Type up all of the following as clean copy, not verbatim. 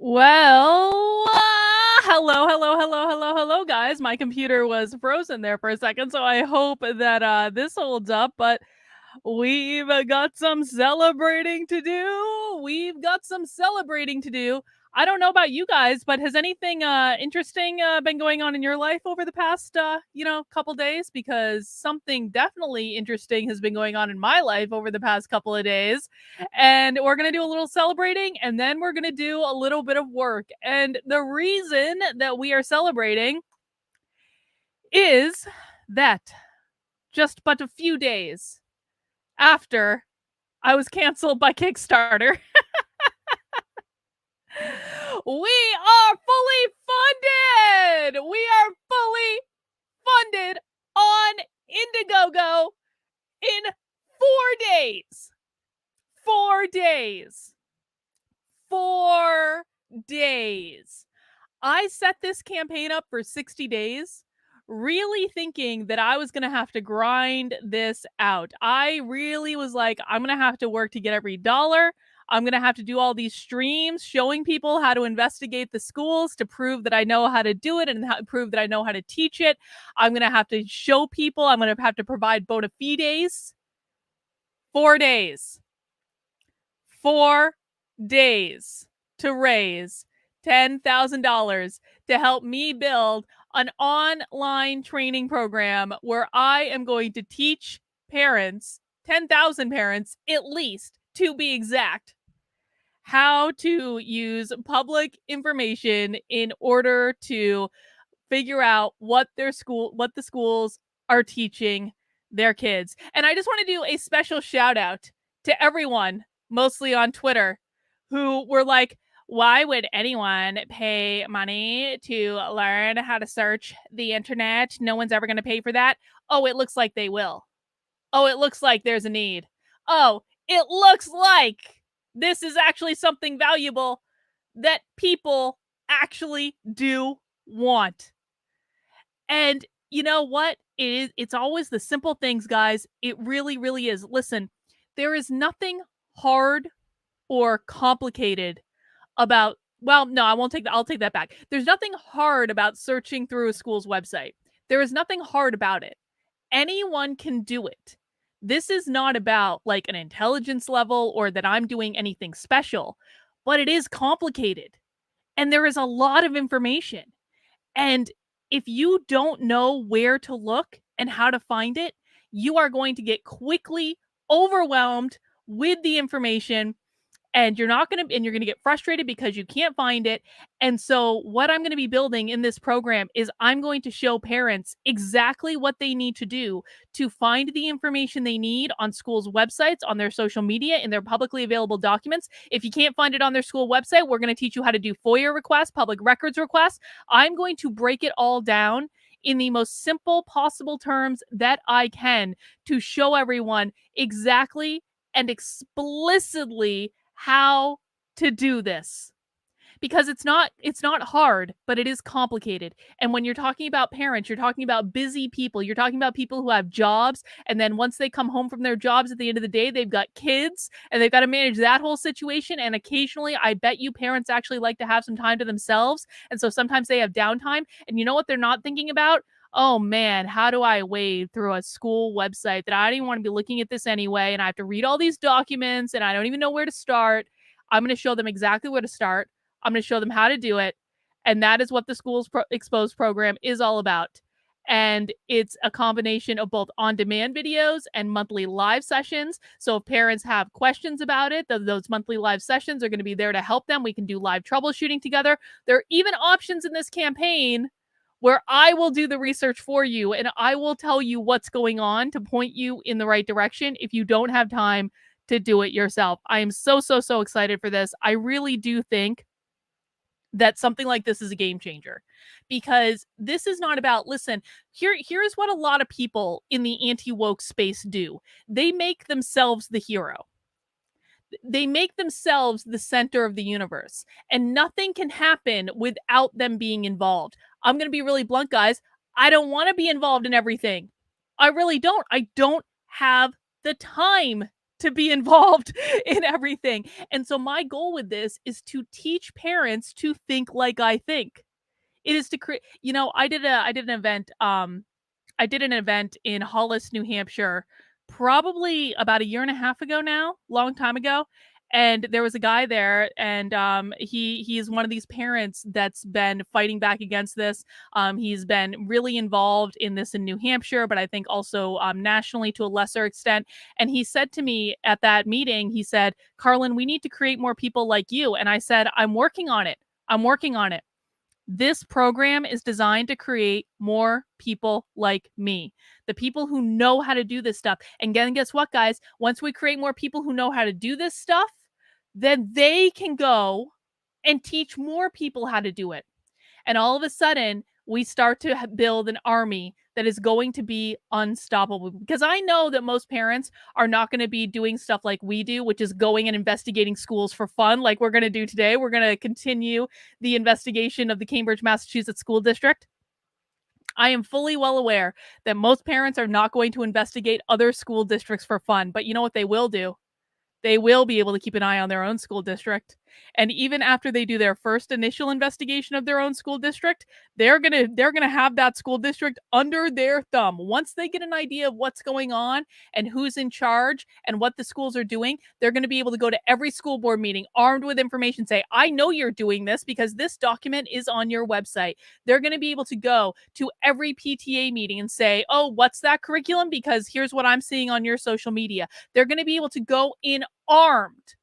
Well, hello, guys. My computer was frozen there for a second, so I hope that this holds up. But we've got some celebrating to do. We've got some celebrating to do. I don't know about you guys, but has anything interesting been going on in your life over the past couple days? Because something definitely interesting has been going on in my life over the past couple of days. And we're going to do a little celebrating, and then we're going to do a little bit of work. And the reason that we are celebrating is that just but a few days after I was canceled by Kickstarter, we are fully funded. We are fully funded on Indiegogo in 4 days. 4 days. 4 days. I set this campaign up for 60 days, really thinking that I was going to have to grind this out. I really was like, I'm going to have to work to get every dollar. I'm going to have to do all these streams showing people how to investigate the schools to prove that I know how to do it and prove that I know how to teach it. I'm going to have to show people. I'm going to have to provide bona fides. 4 days. 4 days to raise $10,000 to help me build an online training program where I am going to teach parents, 10,000 parents at least, to be exact, how to use public information in order to figure out what the schools are teaching their kids. And I just want to do a special shout out to everyone, mostly on Twitter, who were like, why would anyone pay money to learn how to search the internet? No one's ever going to pay for that. Oh, it looks like they will. Oh, it looks like there's a need. Oh, it looks like this is actually something valuable that people actually do want. And you know what? It's always the simple things, guys. It really, really is. Listen, there is nothing hard or complicated about, well, no, I'll take that back. There's nothing hard about searching through a school's website. There is nothing hard about it. Anyone can do it. This is not about like an intelligence level or that I'm doing anything special, but it is complicated. And there is a lot of information. And if you don't know where to look and how to find it, you are going to get quickly overwhelmed with the information, and you're going to get frustrated because you can't find it. And so what I'm going to be building in this program is I'm going to show parents exactly what they need to do to find the information they need on schools' websites, on their social media, in their publicly available documents. If you can't find it on their school website, we're going to teach you how to do FOIA requests, public records requests. I'm going to break it all down in the most simple possible terms that I can to show everyone exactly and explicitly how to do this, because it's not hard, but it is complicated. And when you're talking about parents, you're talking about busy people, you're talking about people who have jobs, and then once they come home from their jobs at the end of the day, they've got kids and they've got to manage that whole situation. And occasionally, I bet you parents actually like to have some time to themselves, and so sometimes they have downtime. And you know what they're not thinking about? Oh man, how do I wade through a school website that I don't even want to be looking at this anyway, and I have to read all these documents and I don't even know where to start? I'm going to show them exactly where to start. I'm going to show them how to do it. And that is what the Schools Exposed program is all about. And it's a combination of both on-demand videos and monthly live sessions. So if parents have questions about it, those monthly live sessions are going to be there to help them. We can do live troubleshooting together. There are even options in this campaign where I will do the research for you and I will tell you what's going on to point you in the right direction if you don't have time to do it yourself. I am so excited for this. I really do think that something like this is a game changer, because this is not about, listen, here's what a lot of people in the anti-woke space do. They make themselves the hero. They make themselves the center of the universe, and nothing can happen without them being involved. I'm going to be really blunt, guys. I don't want to be involved in everything. I really don't. I don't have the time to be involved in everything. And so my goal with this is to teach parents to think like I think. It is to create, I did an event in Hollis, New Hampshire, probably about a year and a half ago now, long time ago. And there was a guy there, and he is one of these parents that's been fighting back against this. He's been really involved in this in New Hampshire, but I think also nationally to a lesser extent. And he said to me at that meeting, he said, "Carlin, we need to create more people like you." And I said, "I'm working on it. I'm working on it." This program is designed to create more people like me, the people who know how to do this stuff. And then guess what, guys? Once we create more people who know how to do this stuff, then they can go and teach more people how to do it. And all of a sudden, we start to build an army that is going to be unstoppable. Because I know that most parents are not going to be doing stuff like we do, which is going and investigating schools for fun, like we're going to do today. We're going to continue the investigation of the Cambridge, Massachusetts School District. I am fully well aware that most parents are not going to investigate other school districts for fun. But you know what they will do? They will be able to keep an eye on their own school district. And even after they do their first initial investigation of their own school district, they're going to have that school district under their thumb. Once they get an idea of what's going on and who's in charge and what the schools are doing, they're going to be able to go to every school board meeting armed with information, say, "I know you're doing this because this document is on your website." They're going to be able to go to every PTA meeting and say, "Oh, what's that curriculum? Because here's what I'm seeing on your social media." They're going to be able to go in armed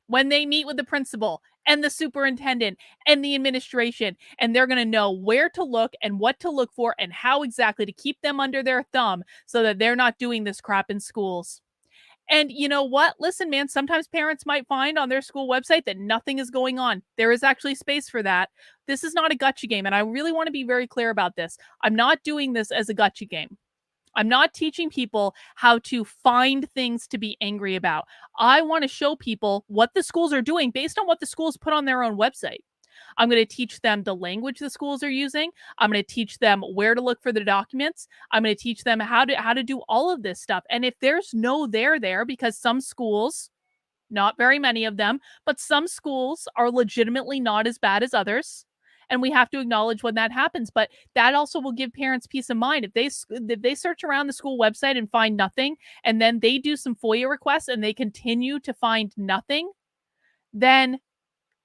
when they meet with the principal and the superintendent and the administration, and they're going to know where to look and what to look for and how exactly to keep them under their thumb so that they're not doing this crap in schools. And you know what? Listen, man, sometimes parents might find on their school website that nothing is going on. There is actually space for that. This is not a gotcha game, and I really want to be very clear about this. I'm not doing this as a gotcha game. I'm not teaching people how to find things to be angry about. I want to show people what the schools are doing based on what the schools put on their own website. I'm going to teach them the language the schools are using. I'm going to teach them where to look for the documents. I'm going to teach them how to do all of this stuff. And if there's no there because some schools, not very many of them, but some schools are legitimately not as bad as others. And we have to acknowledge when that happens. But that also will give parents peace of mind. If they search around the school website and find nothing, and then they do some FOIA requests and they continue to find nothing, then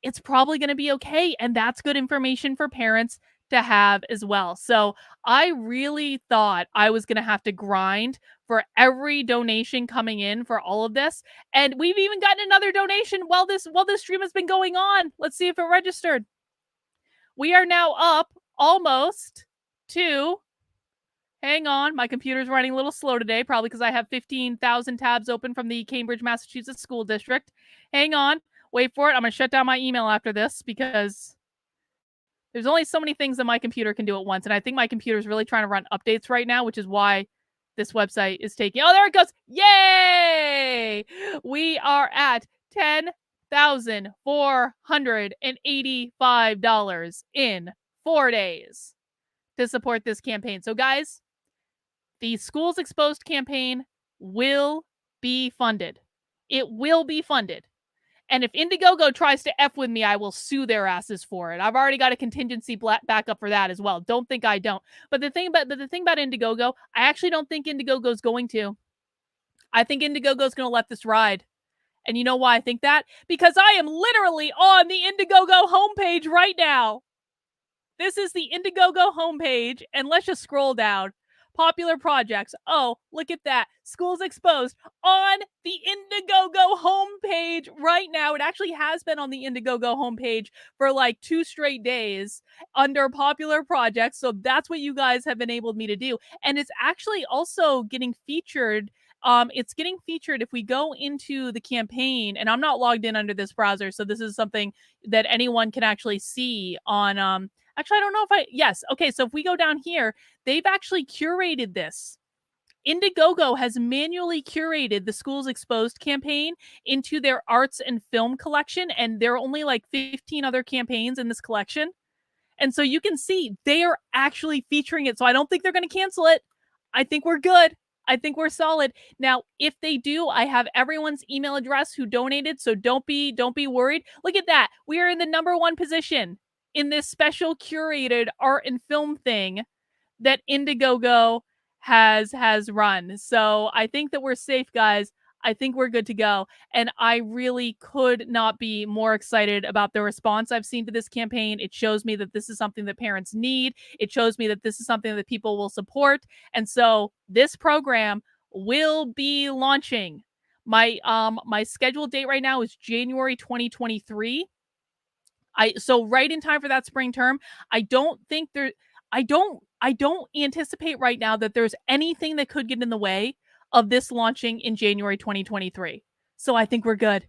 it's probably going to be okay. And that's good information for parents to have as well. So I really thought I was going to have to grind for every donation coming in for all of this. And we've even gotten another donation while this stream has been going on. Let's see if it registered. We are now up almost to, hang on, my computer's running a little slow today, probably because I have 15,000 tabs open from the Cambridge, Massachusetts School District. Hang on, wait for it. I'm going to shut down my email after this because there's only so many things that my computer can do at once. And I think my computer is really trying to run updates right now, which is why this website is taking, oh, there it goes. Yay! We are at $10,485 in 4 days to support this campaign. So guys, the Schools Exposed campaign will be funded. It will be funded. And if Indiegogo tries to F with me, I will sue their asses for it. I've already got a contingency backup for that as well. Don't think I don't. But the thing about Indiegogo, I actually don't think Indiegogo is going to. I think Indiegogo is going to let this ride. And you know why I think that? Because I am literally on the Indiegogo homepage right now. This is the Indiegogo homepage, and let's just scroll down. Popular projects. Oh, look at that. Schools Exposed on the Indiegogo homepage right now. It actually has been on the Indiegogo homepage for like 2 straight days under popular projects. So that's what you guys have enabled me to do. And it's actually also getting featured. It's getting featured if we go into the campaign, and I'm not logged in under this browser, so this is something that anyone can actually see on actually, I don't know if yes. Okay, so if we go down here, they've actually curated this. Indiegogo has manually curated the Schools Exposed campaign into their arts and film collection, and there are only like 15 other campaigns in this collection. And so you can see they are actually featuring it. So I don't think they're going to cancel it. I think we're good. I think we're solid. Now, if they do, I have everyone's email address who donated, so don't be worried. Look at that. We are in the number 1 position in this special curated art and film thing that Indiegogo has run. So I think that we're safe, guys. I think we're good to go. And I really could not be more excited about the response I've seen to this campaign. It shows me that this is something that parents need. It shows me that this is something that people will support. And so this program will be launching. My scheduled date right now is January 2023. So right in time for that spring term. I don't think there I don't anticipate right now that there's anything that could get in the way of this launching in January 2023. So I think we're good.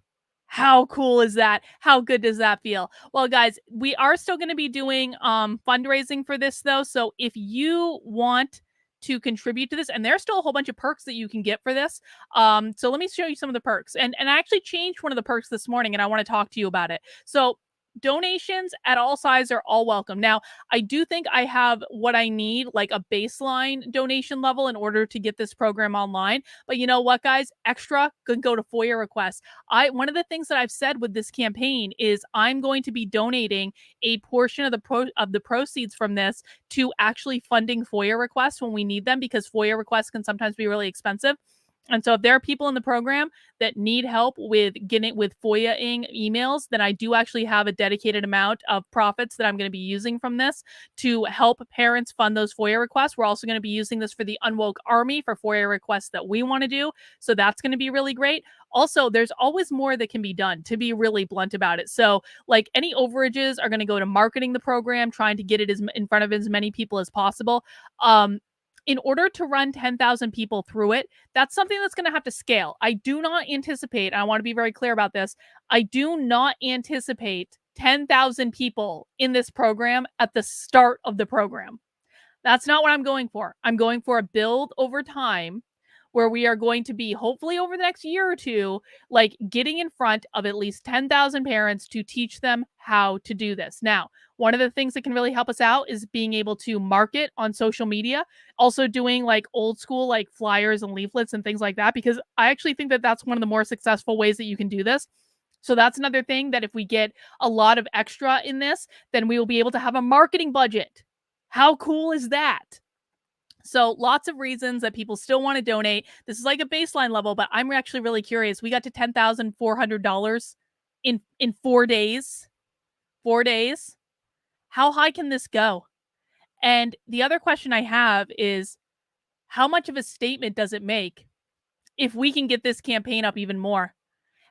How cool is that? How good does that feel? Well, guys, we are still going to be doing fundraising for this though. So if you want to contribute to this, and there's still a whole bunch of perks that you can get for this. So let me show you some of the perks. And I actually changed one of the perks this morning and I want to talk to you about it. So donations at all sizes are all welcome. Now, I do think I have what I need, like a baseline donation level in order to get this program online. But you know what, guys? Extra could go to FOIA requests. One of the things that I've said with this campaign is I'm going to be donating a portion of the proceeds from this to actually funding FOIA requests when we need them, because FOIA requests can sometimes be really expensive. And so if there are people in the program that need help with getting with FOIA-ing emails, then I do actually have a dedicated amount of profits that I'm going to be using from this to help parents fund those FOIA requests. We're also going to be using this for the Unwoke Army for FOIA requests that we want to do. So that's going to be really great. Also, there's always more that can be done, to be really blunt about it. So like any overages are going to go to marketing the program, trying to get it in front of as many people as possible. In order to run 10,000 people through it, that's something that's going to have to scale. I do not anticipate, and I want to be very clear about this, I do not anticipate 10,000 people in this program at the start of the program. That's not what I'm going for. I'm going for a build over time where we are going to be, hopefully over the next year or two, like getting in front of at least 10,000 parents to teach them how to do this. Now, one of the things that can really help us out is being able to market on social media, also doing like old school, like flyers and leaflets and things like that, because I actually think that that's one of the more successful ways that you can do this. So that's another thing, that if we get a lot of extra in this, then we will be able to have a marketing budget. How cool is that? So lots of reasons that people still want to donate. This is like a baseline level, but I'm actually really curious. We got to $10,400 in 4 days. 4 days. How high can this go? And the other question I have is, how much of a statement does it make if we can get this campaign up even more?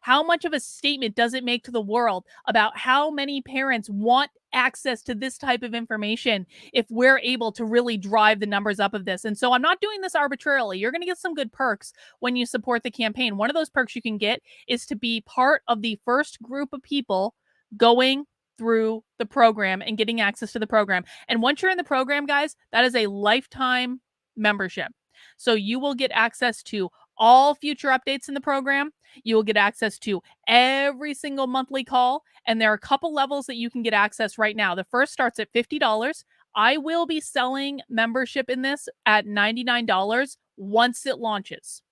How much of a statement does it make to the world about how many parents want access to this type of information if we're able to really drive the numbers up of this? And so I'm not doing this arbitrarily. You're going to get some good perks when you support the campaign. One of those perks you can get is to be part of the first group of people going through the program and getting access to the program. And once you're in the program, guys, that is a lifetime membership. So you will get access to all future updates in the program. You will get access to every single monthly call. And there are a couple levels that you can get access right now. The first starts at $50. I will be selling membership in this at $99 once it launches.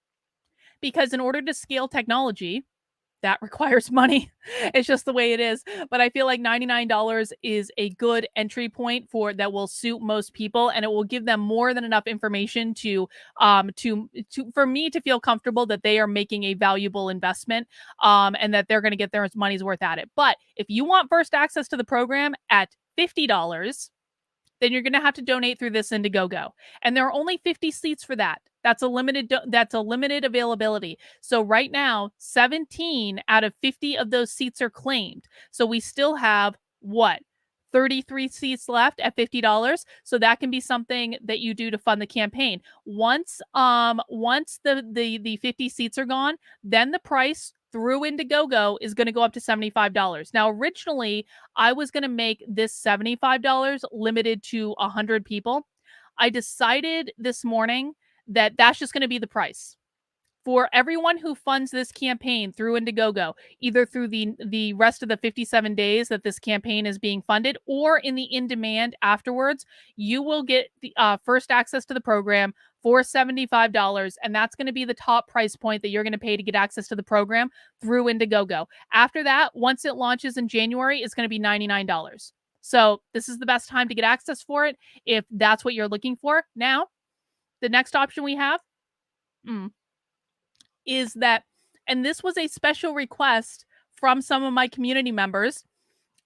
Because in order to scale technology, that requires money. It's just the way it is. But I feel like $99 is a good entry point for that will suit most people, and it will give them more than enough information to for me to feel comfortable that they are making a valuable investment, and that they're going to get their money's worth at it. But if you want first access to the program at $50, then you're going to have to donate through this Indiegogo. And there are only 50 seats for that. That's a limited availability. So right now, 17 out of 50 of those seats are claimed. So we still have what? 33 seats left at $50. So that can be something that you do to fund the campaign. Once the 50 seats are gone, then the price through Indiegogo is going to go up to $75. Now, originally, I was going to make this $75 limited to 100 people. I decided this morning that that's just going to be the price. for everyone who funds this campaign through Indiegogo, either through the rest of the 57 days that this campaign is being funded, or in the in demand afterwards, you will get the first access to the program for $75, and that's going to be the top price point that you're going to pay to get access to the program through Indiegogo. After that, once it launches in January, it's going to be $99. So this is the best time to get access for it if that's what you're looking for. Now, the next option we have is that, and this was a special request from some of my community members.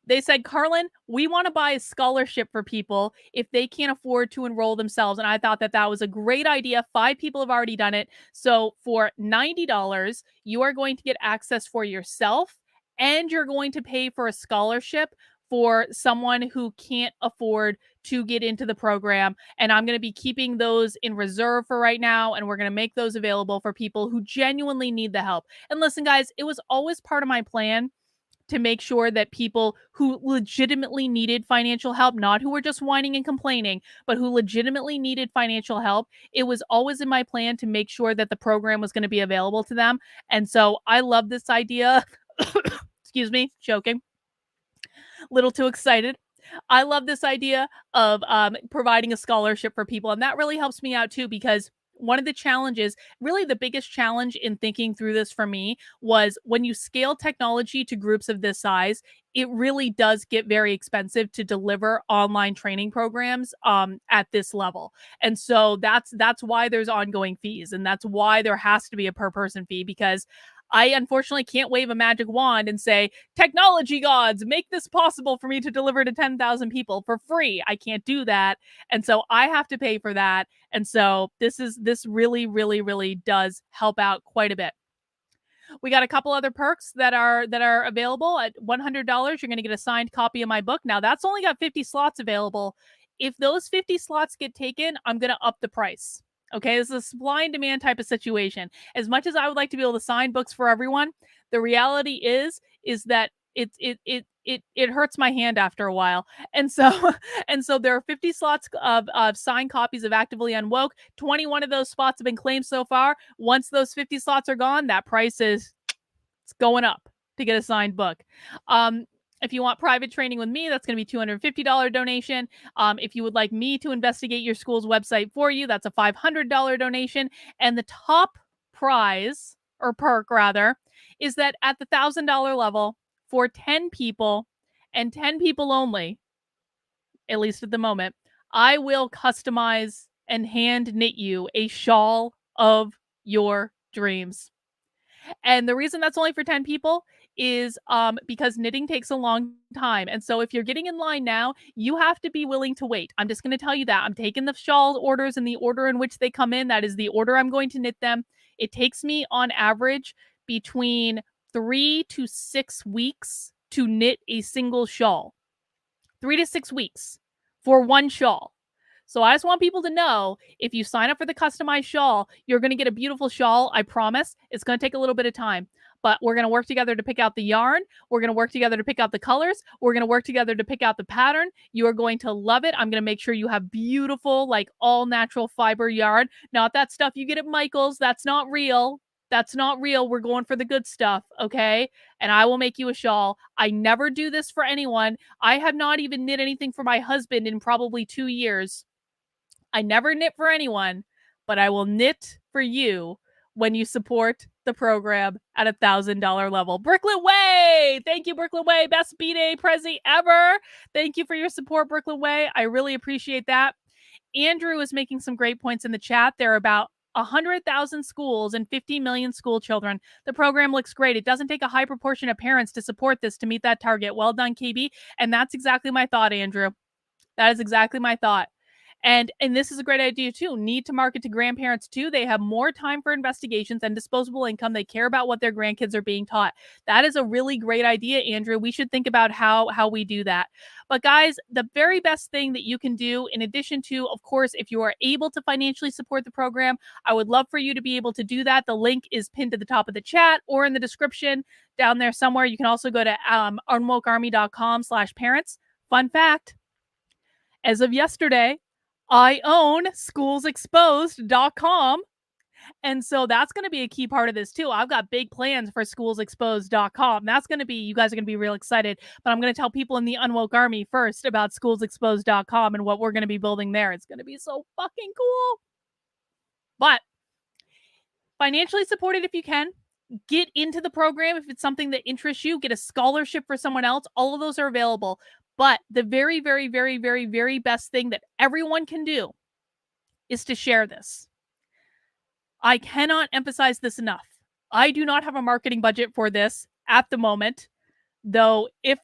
They said, Carlin, we want to buy a scholarship for people if they can't afford to enroll themselves. And I thought that that was a great idea. 5 people have already done it. So for $90, you are going to get access for yourself, and you're going to pay for a scholarship for someone who can't afford to get into the program. And I'm going to be keeping those in reserve for right now. And we're going to make those available for people who genuinely need the help. And listen, guys, it was always part of my plan to make sure that people who legitimately needed financial help, not who were just whining and complaining, but who legitimately needed financial help, it was always in my plan to make sure that the program was going to be available to them. And so I love this idea. Excuse me, choking. Little too excited. I love this idea of providing a scholarship for people. And that really helps me out too, because one of the challenges, really the biggest challenge in thinking through this for me, was when you scale technology to groups of this size, it really does get very expensive to deliver online training programs at this level. And so that's why there's ongoing fees, and that's why there has to be a per person fee, because I unfortunately can't wave a magic wand and say, technology gods, make this possible for me to deliver to 10,000 people for free. I can't do that. And so I have to pay for that. And so this really, really, really does help out quite a bit. We got a couple other perks that are available. At $100, you're going to get a signed copy of my book. Now that's only got 50 slots available. If those 50 slots get taken, I'm going to up the price. Okay, this is a supply and demand type of situation. As much as I would like to be able to sign books for everyone, the reality is that it hurts my hand after a while. And so and so there are 50 slots of signed copies of Actively Unwoke. 21 of those spots have been claimed so far. Once those 50 slots are gone, that price is it's going up to get a signed book. If you want private training with me, that's going to be $250 donation. If you would like me to investigate your school's website for you, that's a $500 donation. And the top prize, or perk rather, is that at the $1,000 level, for 10 people and 10 people only, at least at the moment, I will customize and hand knit you a shawl of your dreams. And the reason that's only for 10 people is because knitting takes a long time. And so if you're getting in line now, you have to be willing to wait. I'm just going to tell you that. I'm taking the shawl orders in the order in which they come in. That is the order I'm going to knit them. It takes me on average between 3 to 6 weeks to knit a single shawl. 3 to 6 weeks for one shawl. So I just want people to know, if you sign up for the customized shawl, you're going to get a beautiful shawl. I promise. It's going to take a little bit of time, but we're going to work together to pick out the yarn. We're going to work together to pick out the colors. We're going to work together to pick out the pattern. You are going to love it. I'm going to make sure you have beautiful, like all natural fiber yarn. Not that stuff you get at Michael's. That's not real. That's not real. We're going for the good stuff, okay? And I will make you a shawl. I never do this for anyone. I have not even knit anything for my husband in probably 2 years. I never knit for anyone, but I will knit for you when you support the program at $1,000 level. Brooklyn Way! Thank you, Brooklyn Way. Best B-Day Prezi ever. Thank you for your support, Brooklyn Way. I really appreciate that. Andrew is making some great points in the chat. There are about 100,000 schools and 50 million school children. The program looks great. It doesn't take a high proportion of parents to support this to meet that target. Well done, KB. And that's exactly my thought, Andrew. That is exactly my thought. And this is a great idea too. Need to market to grandparents too. They have more time for investigations and disposable income. They care about what their grandkids are being taught. That is a really great idea, Andrew. We should think about how we do that. But guys, the very best thing that you can do, in addition to, of course, if you are able to financially support the program, I would love for you to be able to do that. The link is pinned to the top of the chat or in the description down there somewhere. You can also go to unwokearmy.com/parents. Fun fact, as of yesterday, I own schoolsexposed.com. And so that's going to be a key part of this too. I've got big plans for schoolsexposed.com. That's going to be, you guys are going to be real excited, but I'm going to tell people in the Unwoke Army first about schoolsexposed.com and what we're going to be building there. It's going to be so fucking cool. But financially supported if you can. Get into the program if it's something that interests you. Get a scholarship for someone else. All of those are available. But the very, very, very, very, very best thing that everyone can do is to share this. I cannot emphasize this enough. I do not have a marketing budget for this at the moment, though if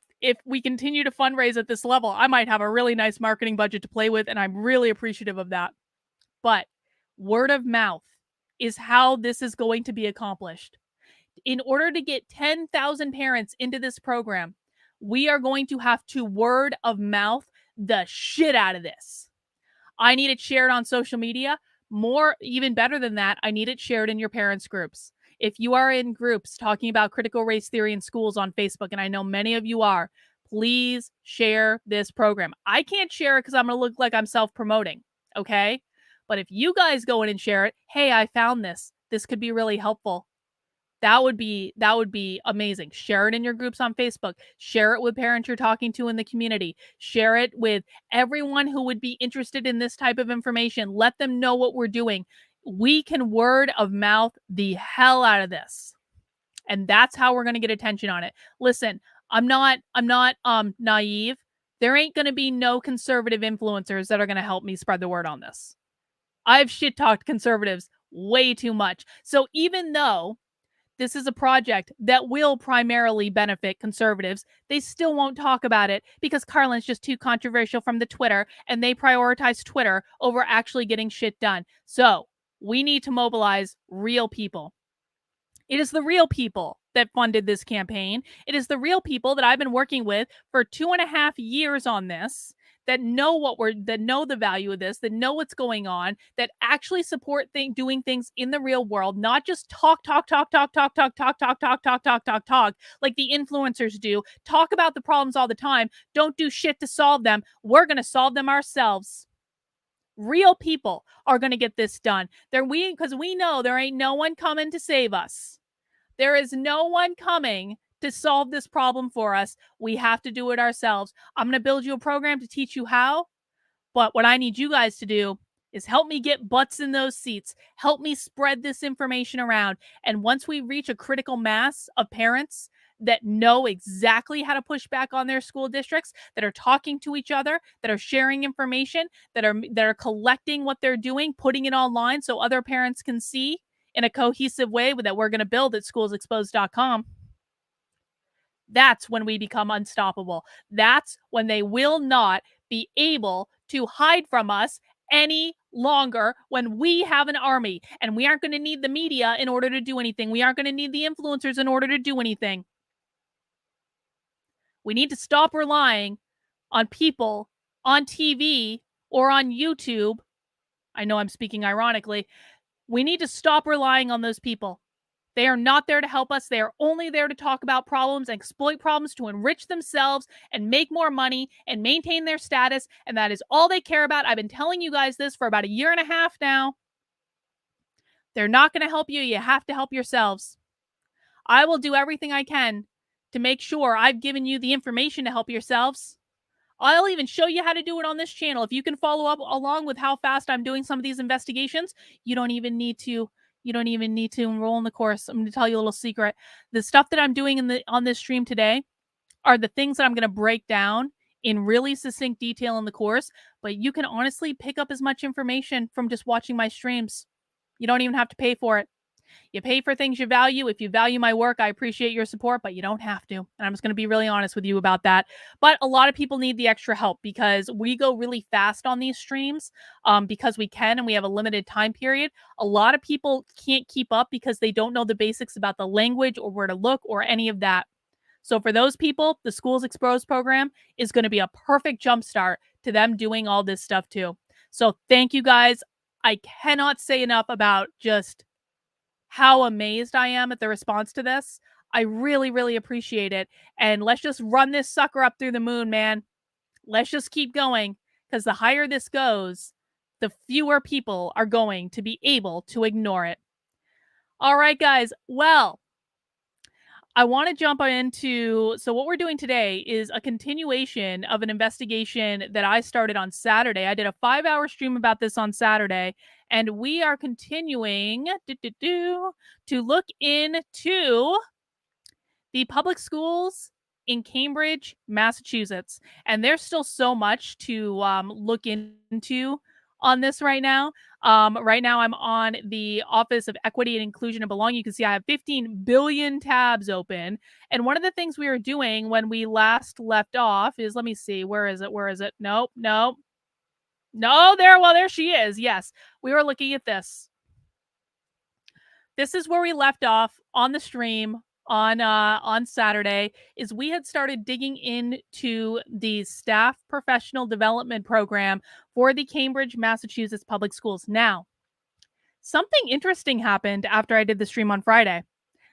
we continue to fundraise at this level, I might have a really nice marketing budget to play with, and I'm really appreciative of that. But word of mouth is how this is going to be accomplished. In order to get 10,000 parents into this program, we are going to have to word of mouth the shit out of this. I need it shared on social media. More, even better than that, I need it shared in your parents' groups. If you are in groups talking about critical race theory in schools on Facebook, and I know many of you are, please share this program. I can't share it because I'm going to look like I'm self-promoting, okay? But if you guys go in and share it, hey, I found this. This could be really helpful. That would be amazing. Share it in your groups on Facebook. Share it with parents you're talking to in the community. Share it with everyone who would be interested in this type of information. Let them know what we're doing. We can word of mouth the hell out of this. And that's how we're going to get attention on it. Listen, I'm not naive. There ain't going to be no conservative influencers that are going to help me spread the word on this. I've shit talked conservatives way too much. So even though this is a project that will primarily benefit conservatives, they still won't talk about it because Carlin's just too controversial from the Twitter, and they prioritize Twitter over actually getting shit done. So we need to mobilize real people. It is the real people that funded this campaign. It is the real people that I've been working with for 2.5 years on this, that know that know the value of this, that know what's going on, that actually support doing things in the real world, not just talk like the influencers do. Talk about the problems all the time. Don't do shit to solve them. We're going to solve them ourselves. Real people are going to get this done. Because we know there ain't no one coming to save us. There is no one coming to solve this problem for us. We have to do it ourselves. I'm going to build you a program to teach you how. But what I need you guys to do is help me get butts in those seats. Help me spread this information around. And once we reach a critical mass of parents that know exactly how to push back on their school districts, that are talking to each other, that are sharing information, that are collecting what they're doing, putting it online so other parents can see in a cohesive way that we're going to build at schoolsexposed.com, that's when we become unstoppable. That's when they will not be able to hide from us any longer, when we have an army, and we aren't going to need the media in order to do anything. We aren't going to need the influencers in order to do anything. We need to stop relying on people on TV or on YouTube. I know I'm speaking ironically. We need to stop relying on those people. They are not there to help us. They are only there to talk about problems and exploit problems to enrich themselves and make more money and maintain their status. And that is all they care about. I've been telling you guys this for about 1.5 years now. They're not going to help you. You have to help yourselves. I will do everything I can to make sure I've given you the information to help yourselves. I'll even show you how to do it on this channel. If you can follow up along with how fast I'm doing some of these investigations, you don't even need to enroll in the course. I'm going to tell you a little secret. The stuff that I'm doing on this stream today are the things that I'm going to break down in really succinct detail in the course, but you can honestly pick up as much information from just watching my streams. You don't even have to pay for it. You pay for things you value. If you value my work, I appreciate your support, but you don't have to. And I'm just going to be really honest with you about that. But a lot of people need the extra help because we go really fast on these streams because we can, and we have a limited time period. A lot of people can't keep up because they don't know the basics about the language or where to look or any of that. So for those people, the Schools Exposed program is going to be a perfect jumpstart to them doing all this stuff too. So thank you guys. I cannot say enough about just how amazed I am at the response to this. I really, really appreciate it. And let's just run this sucker up through the moon, man. Let's just keep going, because the higher this goes, the fewer people are going to be able to ignore it. All right, guys. Well, I want to jump into so what we're doing today is a continuation of an investigation that I started on Saturday. I did a 5-hour stream about this on Saturday, and we are continuing to look into the public schools in Cambridge, Massachusetts. And there's still so much to look into on this right now. Right now, I'm on the Office of Equity and Inclusion and Belonging. You can see I have 15 billion tabs open. And one of the things we were doing when we last left off is, let me see, where is it? Where is it? Nope, nope. No, there she is. Yes, we were looking at this. This is where we left off on the stream on Saturday. Is we had started digging into the staff professional development program for the Cambridge, Massachusetts public schools. Now, something interesting happened after I did the stream on Friday.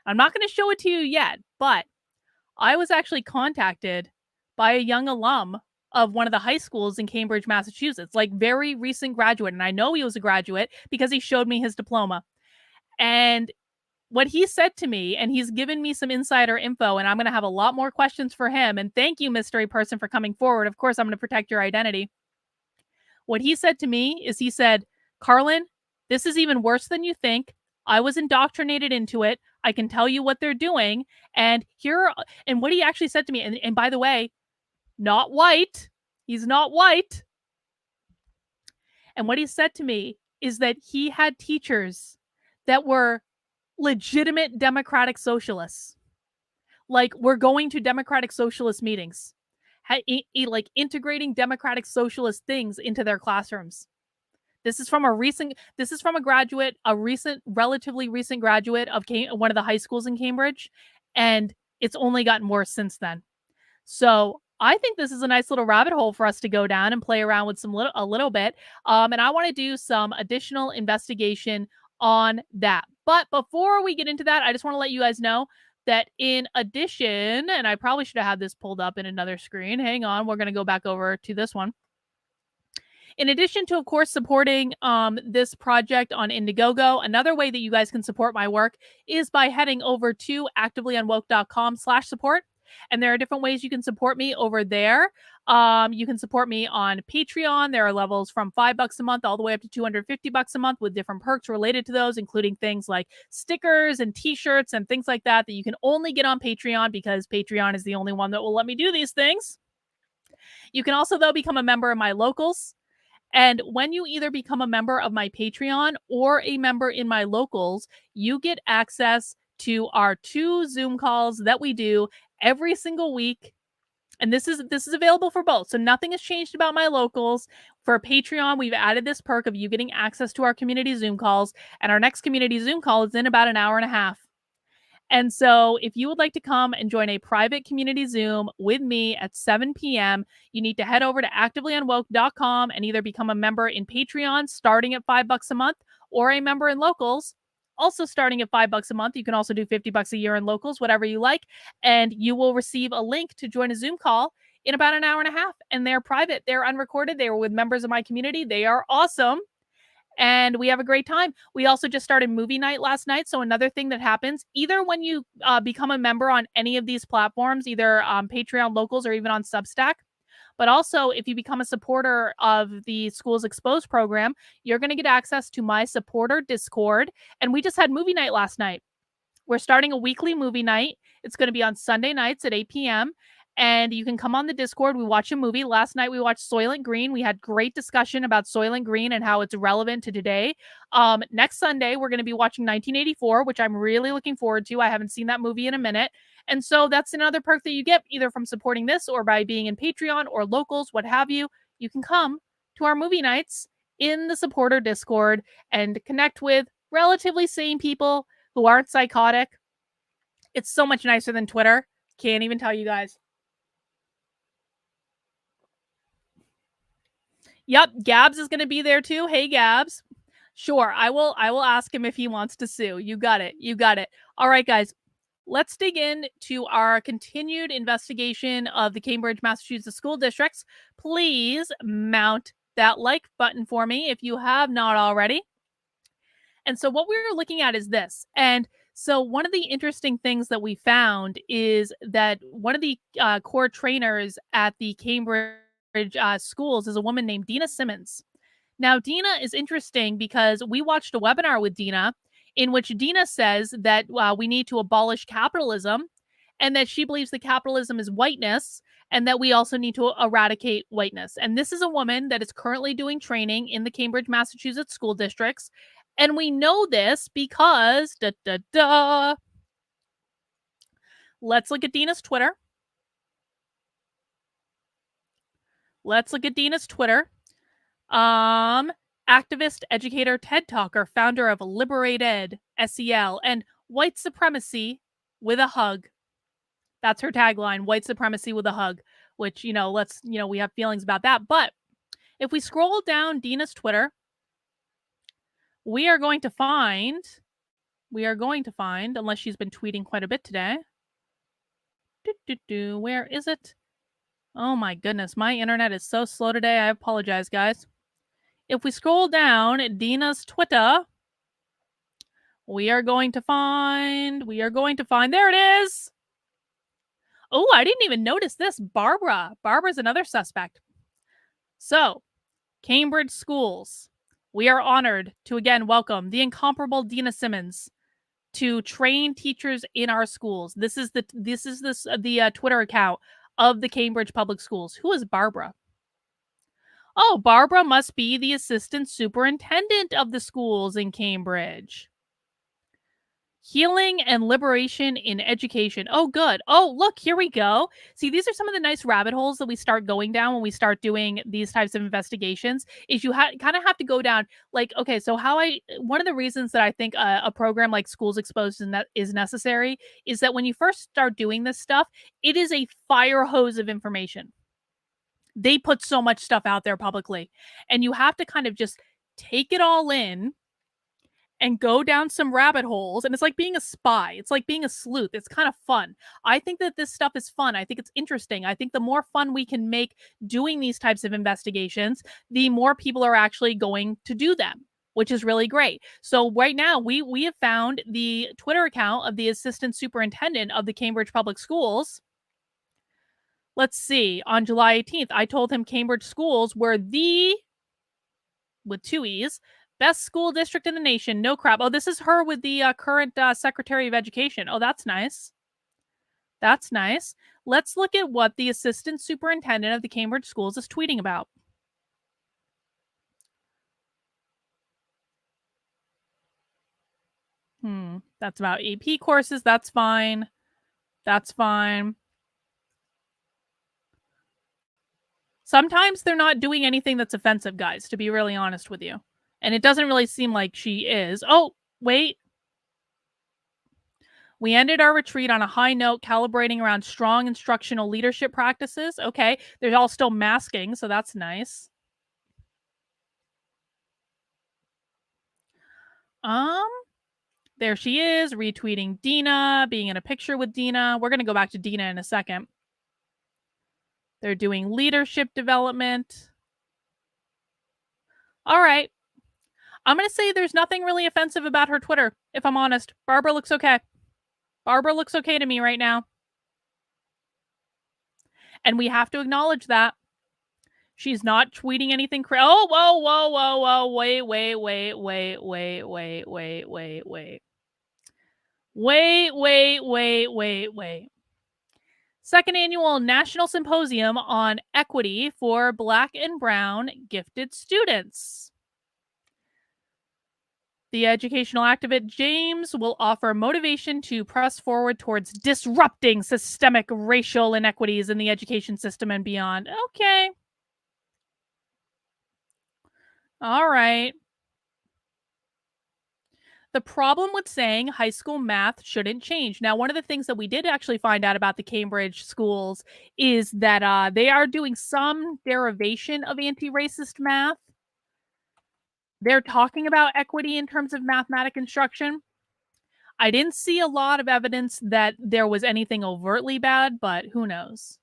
I'm not going to show it to you yet, but I was actually contacted by a young alum of one of the high schools in Cambridge, Massachusetts, like very recent graduate. And I know he was a graduate because he showed me his diploma. And what he said to me, and he's given me some insider info, and I'm going to have a lot more questions for him. And thank you, mystery person, for coming forward. Of course, I'm going to protect your identity. What he said to me is he said, Carlin, this is even worse than you think. I was indoctrinated into it. I can tell you what they're doing. And what he actually said to me, and by the way, not white. He's not white. And what he said to me is that he had teachers that were legitimate democratic socialists. Like, we're going to democratic socialist meetings, like integrating democratic socialist things into their classrooms. This is from a graduate, relatively recent graduate of one of the high schools in Cambridge, and it's only gotten worse since then. So I think this is a nice little rabbit hole for us to go down and play around with a little bit. And I want to do some additional investigation on that. But before we get into that, I just want to let you guys know that in addition, and I probably should have had this pulled up in another screen. Hang on, we're going to go back over to this one. In addition to, of course, supporting this project on Indiegogo, another way that you guys can support my work is by heading over to activelyunwoke.com/support. And there are different ways you can support me over there. You can support me on Patreon. There are levels from $5 a month all the way up to $250 a month with different perks related to those, including things like stickers and t-shirts and things like that you can only get on Patreon because Patreon is the only one that will let me do these things. You can also, though, become a member of my locals. And when you either become a member of my Patreon or a member in my locals, you get access to our 2 Zoom calls that we do every single week. And this is available for both. So nothing has changed about my locals. For Patreon, we've added this perk of you getting access to our community Zoom calls. And our next community Zoom call is in about an hour and a half. And so if you would like to come and join a private community Zoom with me at 7 p.m., you need to head over to activelyunwoke.com and either become a member in Patreon starting at $5 a month or a member in locals also starting at $5 a month. You can also do $50 a year in locals, whatever you like. And you will receive a link to join a Zoom call in about an hour and a half. And they're private. They're unrecorded. They were with members of my community. They are awesome. And we have a great time. We also just started movie night last night. So another thing that happens, either when you become a member on any of these platforms, either Patreon, locals, or even on Substack, but also if you become a supporter of the Schools Exposed program, you're going to get access to my supporter Discord. And we just had movie night last night. We're starting a weekly movie night. It's going to be on Sunday nights at 8 p.m. And you can come on the Discord. We watch a movie. Last night we watched Soylent Green. We had great discussion about Soylent Green and how it's relevant to today. Next Sunday, we're going to be watching 1984, which I'm really looking forward to. I haven't seen that movie in a minute. And so that's another perk that you get either from supporting this or by being in Patreon or locals, what have you. You can come to our movie nights in the supporter Discord and connect with relatively sane people who aren't psychotic. It's so much nicer than Twitter. Can't even tell you guys. Yep, Gabs is going to be there too. Hey, Gabs. Sure, I will ask him if he wants to sue. You got it. You got it. All right, guys. Let's dig into our continued investigation of the Cambridge, Massachusetts school districts. Please mount that like button for me if you have not already. And so what we were looking at is this. And so one of the interesting things that we found is that one of the core trainers at the Cambridge schools is a woman named Dina Simmons. Now, Dina is interesting because we watched a webinar with Dina in which Dina says that we need to abolish capitalism and that she believes that capitalism is whiteness and that we also need to eradicate whiteness. And this is a woman that is currently doing training in the Cambridge, Massachusetts school districts. And we know this because, let's look at Dina's Twitter. Let's look at Dina's Twitter. Activist, educator, TED Talker, founder of Liberated SEL, and white supremacy with a hug. That's her tagline, white supremacy with a hug, which, we have feelings about that. But if we scroll down Dina's Twitter, we are going to find, unless she's been tweeting quite a bit today. Where is it? Oh my goodness, my internet is so slow today. I apologize, guys. If we scroll down Dina's Twitter, we are going to find, there it is. Oh, I didn't even notice this. Barbara's another suspect. So, Cambridge schools. We are honored to again welcome the incomparable Dina Simmons to train teachers in our schools. This is the Twitter account of the Cambridge Public Schools. Who is Barbara? Oh, Barbara must be the assistant superintendent of the schools in Cambridge. Healing and liberation in education. Oh, good. Oh, look, here we go. See, these are some of the nice rabbit holes that we start going down when we start doing these types of investigations. Is you kind of have to go down like, okay, so one of the reasons that I think a program like Schools Exposed is necessary is that when you first start doing this stuff, it is a fire hose of information. They put so much stuff out there publicly, and you have to kind of just take it all in and go down some rabbit holes. And it's like being a spy. It's like being a sleuth. It's kind of fun. I think that this stuff is fun. I think it's interesting. I think the more fun we can make doing these types of investigations, the more people are actually going to do them, which is really great. So right now we have found the Twitter account of the assistant superintendent of the Cambridge Public Schools. Let's see. On July 18th, I told him Cambridge schools were with two E's, best school district in the nation. No crap. Oh, this is her with the current Secretary of Education. Oh, that's nice. That's nice. Let's look at what the assistant superintendent of the Cambridge schools is tweeting about. That's about AP courses. That's fine. That's fine. Sometimes they're not doing anything that's offensive, guys, to be really honest with you. And it doesn't really seem like she is. Oh, wait. We ended our retreat on a high note, calibrating around strong instructional leadership practices. Okay. They're all still masking, so that's nice. There she is, retweeting Dina, being in a picture with Dina. We're going to go back to Dina in a second. They're doing leadership development. All right. I'm going to say there's nothing really offensive about her Twitter, if I'm honest. Barbara looks okay. Barbara looks okay to me right now. And we have to acknowledge that. She's not tweeting anything crazy. Oh, whoa. Wait. Second annual National Symposium on Equity for Black and Brown Gifted Students. The educational activist James will offer motivation to press forward towards disrupting systemic racial inequities in the education system and beyond. Okay. All right. The problem with saying high school math shouldn't change. Now, one of the things that we did actually find out about the Cambridge schools is that they are doing some derivation of anti-racist math. They're talking about equity in terms of mathematic instruction. I didn't see a lot of evidence that there was anything overtly bad, but who knows?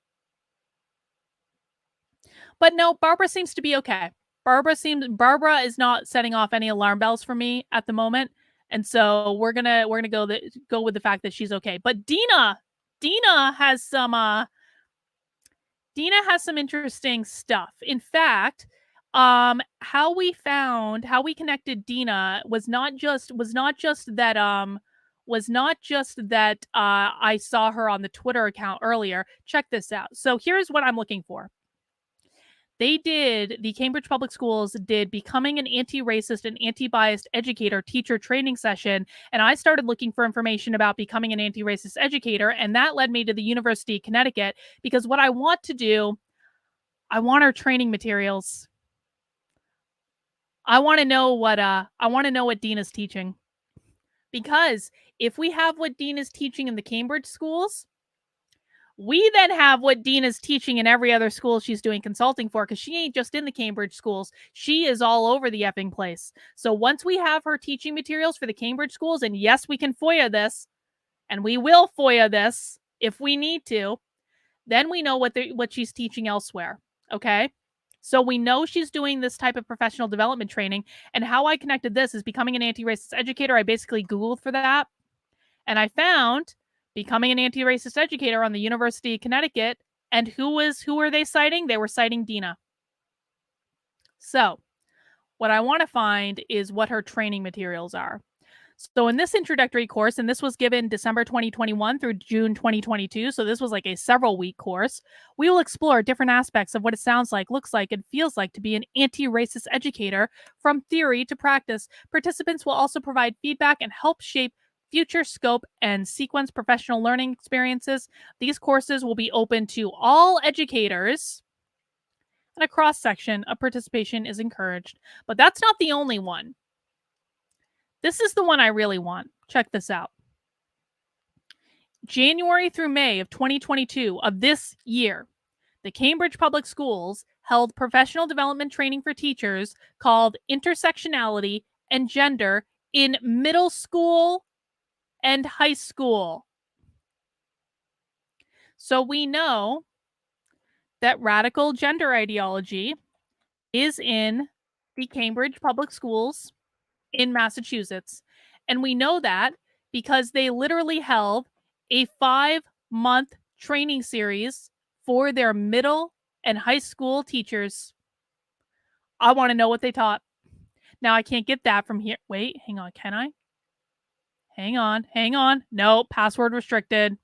But no, Barbara seems to be okay. Barbara is not setting off any alarm bells for me at the moment, and so we're gonna go with the fact that she's okay. But Dina has some Dina has some interesting stuff. In fact, how we connected Dina was not just that I saw her on the Twitter account earlier. Check this out. So here's what I'm looking for. The Cambridge Public Schools did Becoming an Anti-Racist and Anti-Biased Educator teacher training session, and I started looking for information about becoming an anti-racist educator, and that led me to the University of Connecticut, because what I want to do, I want our training materials. I want to know what Dean is teaching. Because if we have what Dean is teaching in the Cambridge schools, we then have what Dean is teaching in every other school she's doing consulting for, because she ain't just in the Cambridge schools. She is all over the effing place. So once we have her teaching materials for the Cambridge schools, and yes, we can FOIA this, and we will FOIA this if we need to, then we know what she's teaching elsewhere. Okay? So we know she's doing this type of professional development training. And how I connected this is Becoming an Anti-Racist Educator. I basically Googled for that, and I found Becoming an Anti-Racist Educator on the University of Connecticut. And who are they citing? They were citing Dina. So what I want to find is what her training materials are. So in this introductory course, and this was given December 2021 through June 2022, so this was like a several week course, we will explore different aspects of what it sounds like, looks like, and feels like to be an anti-racist educator from theory to practice. Participants will also provide feedback and help shape future scope and sequence professional learning experiences. These courses will be open to all educators, and a cross-section of participation is encouraged. But that's not the only one. This is the one I really want. Check this out. January through May of 2022 of this year, the Cambridge Public Schools held professional development training for teachers called Intersectionality and Gender in Middle School and High School. So we know that radical gender ideology is in the Cambridge Public Schools in Massachusetts. And we know that because they literally held a 5-month training series for their middle and high school teachers. I want to know what they taught. Now, I can't get that from here. Wait, hang on. Can I? Hang on. No, password restricted.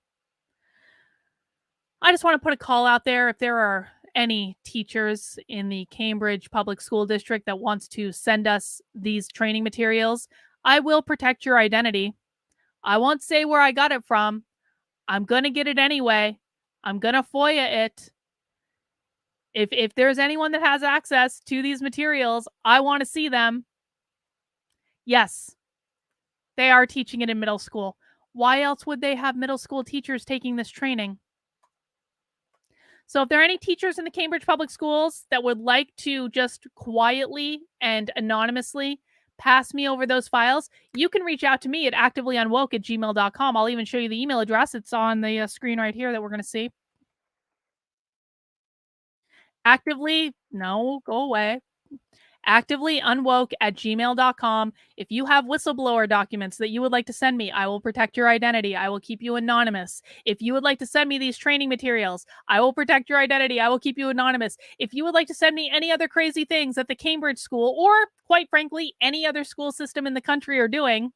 I just want to put a call out there. If there are any teachers in the Cambridge Public School District that wants to send us these training materials, I will protect your identity. I won't say where I got it from. I'm going to get it anyway. I'm going to FOIA it. If there's anyone that has access to these materials, I want to see them. Yes, they are teaching it in middle school. Why else would they have middle school teachers taking this training? So if there are any teachers in the Cambridge Public Schools that would like to just quietly and anonymously pass me over those files, you can reach out to me at activelyunwoke@gmail.com. I'll even show you the email address. It's on the screen right here that we're going to see. No, go away. activelyunwoke@gmail.com. If you have whistleblower documents that you would like to send me, I will protect your identity. I will keep you anonymous. If you would like to send me these training materials, I will protect your identity. I will keep you anonymous. If you would like to send me any other crazy things that the Cambridge school, or quite frankly, any other school system in the country are doing,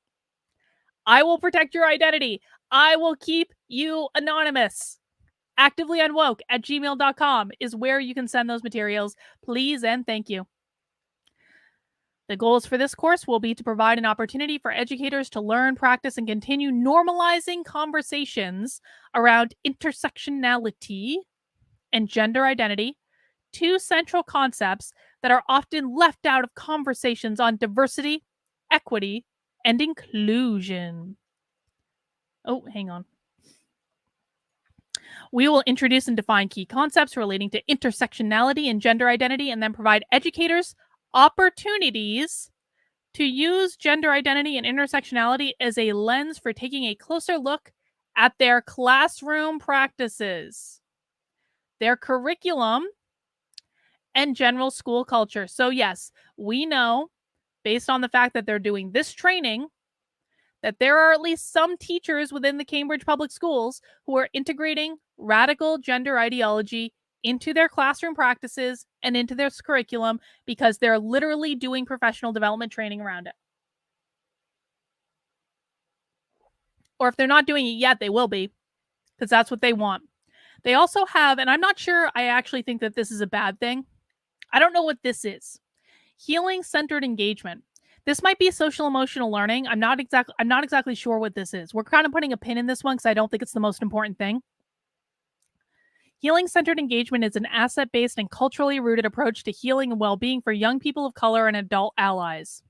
I will protect your identity. I will keep you anonymous. activelyunwoke@gmail.com is where you can send those materials. Please and thank you. The goals for this course will be to provide an opportunity for educators to learn, practice, and continue normalizing conversations around intersectionality and gender identity, two central concepts that are often left out of conversations on diversity, equity, and inclusion. Oh, hang on. We will introduce and define key concepts relating to intersectionality and gender identity, and then provide educators opportunities to use gender identity and intersectionality as a lens for taking a closer look at their classroom practices, their curriculum, and general school culture. So, yes, we know based on the fact that they're doing this training that there are at least some teachers within the Cambridge Public Schools who are integrating radical gender ideology into their classroom practices and into their curriculum because they're literally doing professional development training around it. Or if they're not doing it yet, they will be because that's what they want. They also have, and I'm not sure I actually think that this is a bad thing. I don't know what this is. Healing centered engagement. This might be social emotional learning. I'm not exactly sure what this is. We're kind of putting a pin in this one because I don't think it's the most important thing. Healing centered engagement is an asset based and culturally rooted approach to healing and well being for young people of color and adult allies.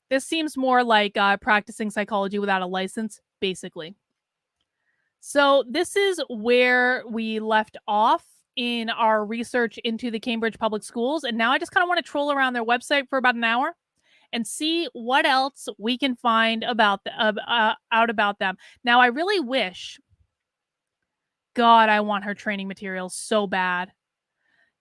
This seems more like practicing psychology without a license, basically. So, this is where we left off in our research into the Cambridge Public Schools. And now I just kind of want to troll around their website for about an hour and see what else we can find out about them. Now, I really wish, God, I want her training materials so bad.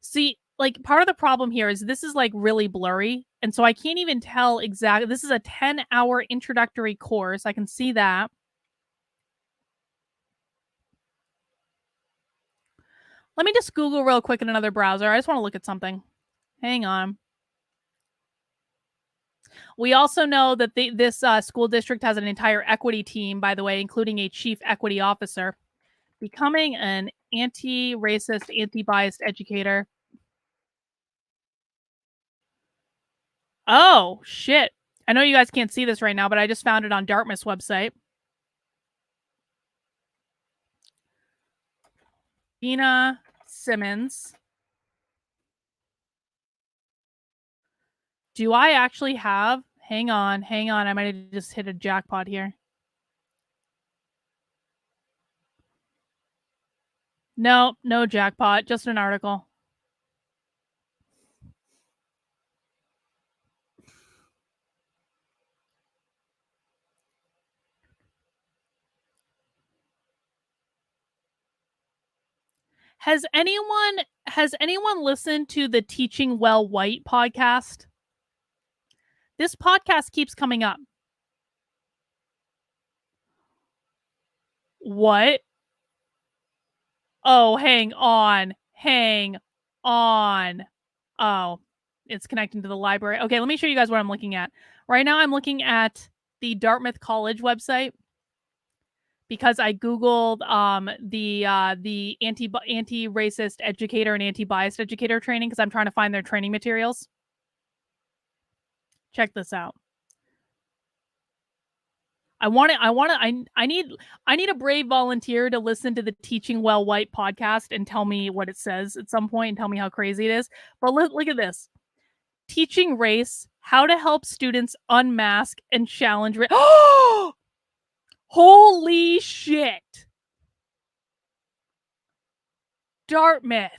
See, like part of the problem here is this is like really blurry. And so I can't even tell exactly. This is a 10-hour introductory course. I can see that. Let me just Google real quick in another browser. I just want to look at something. Hang on. We also know that this school district has an entire equity team, by the way, including a chief equity officer. Becoming an anti-racist, anti-biased educator. Oh, shit. I know you guys can't see this right now, but I just found it on Dartmouth's website. Gina Simmons. Do I actually have? Hang on. I might have just hit a jackpot here. No, no jackpot. Just an article. Has anyone listened to the Teaching Well White podcast? This podcast keeps coming up. What? Oh, hang on. Hang on. Oh, it's connecting to the library. Okay, let me show you guys what I'm looking at. Right now I'm looking at the Dartmouth College website because I googled the anti-racist educator and anti-biased educator training because I'm trying to find their training materials. Check this out. I need a brave volunteer to listen to the Teaching Well White podcast and tell me what it says at some point and tell me how crazy it is. But look at this. Teaching race, how to help students unmask and challenge race. Oh! Holy shit. Dartmouth.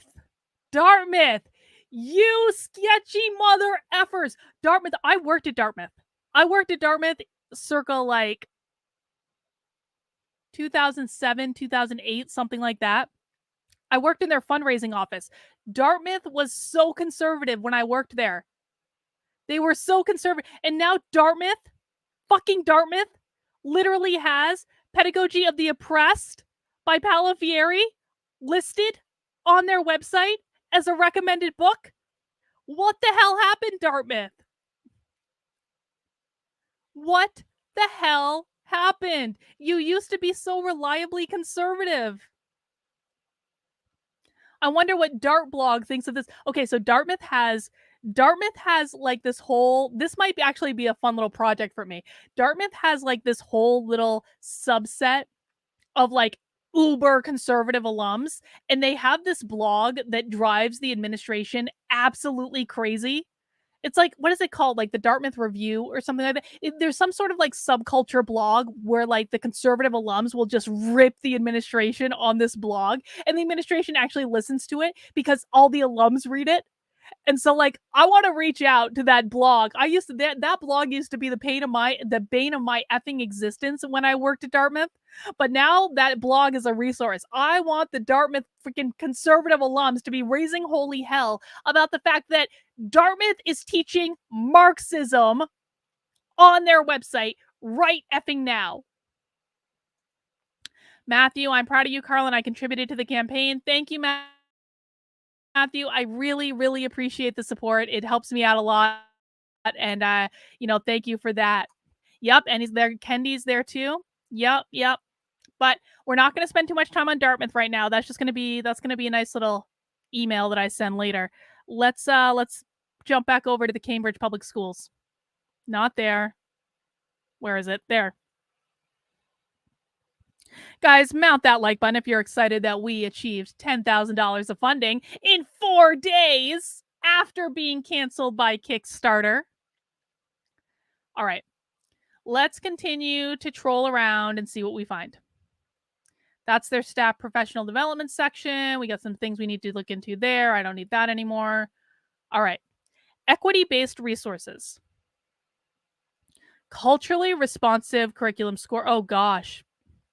You sketchy mother effers. Dartmouth. I worked at Dartmouth circa like 2007, 2008, something like that. I worked in their fundraising office. Dartmouth was so conservative when I worked there. They were so conservative. And now fucking Dartmouth, literally has Pedagogy of the Oppressed by Paulo Freire listed on their website as a recommended book. What the hell happened, Dartmouth? What the hell happened? You used to be so reliably conservative. I wonder what Dartblog thinks of this. Okay, so Dartmouth has like this might actually be a fun little project for me. Dartmouth has like this whole little subset of like uber conservative alums, and they have this blog that drives the administration absolutely crazy. It's like, what is it called? Like the Dartmouth Review or something like that. There's some sort of like subculture blog where like the conservative alums will just rip the administration on this blog, and the administration actually listens to it because all the alums read it. And so like I want to reach out to that blog. That blog used to be the bane of my effing existence when I worked at Dartmouth. But now that blog is a resource. I want the Dartmouth freaking conservative alums to be raising holy hell about the fact that Dartmouth is teaching Marxism on their website right effing now. Matthew, I'm proud of you, Carlin. I contributed to the campaign. Thank you, Matthew. I really, really appreciate the support. It helps me out a lot. And, thank you for that. Yep. And he's there. Kendi's there too. Yep. Yep. But we're not going to spend too much time on Dartmouth right now. That's going to be a nice little email that I send later. Let's jump back over to the Cambridge Public Schools. Not there. Where is it? There. Guys, mount that like button if you're excited that we achieved $10,000 of funding in 4 days after being canceled by Kickstarter. All right. Let's continue to troll around and see what we find. That's their staff professional development section. We got some things we need to look into there. I don't need that anymore. All right. Equity-based resources. Culturally responsive curriculum score. Oh, gosh.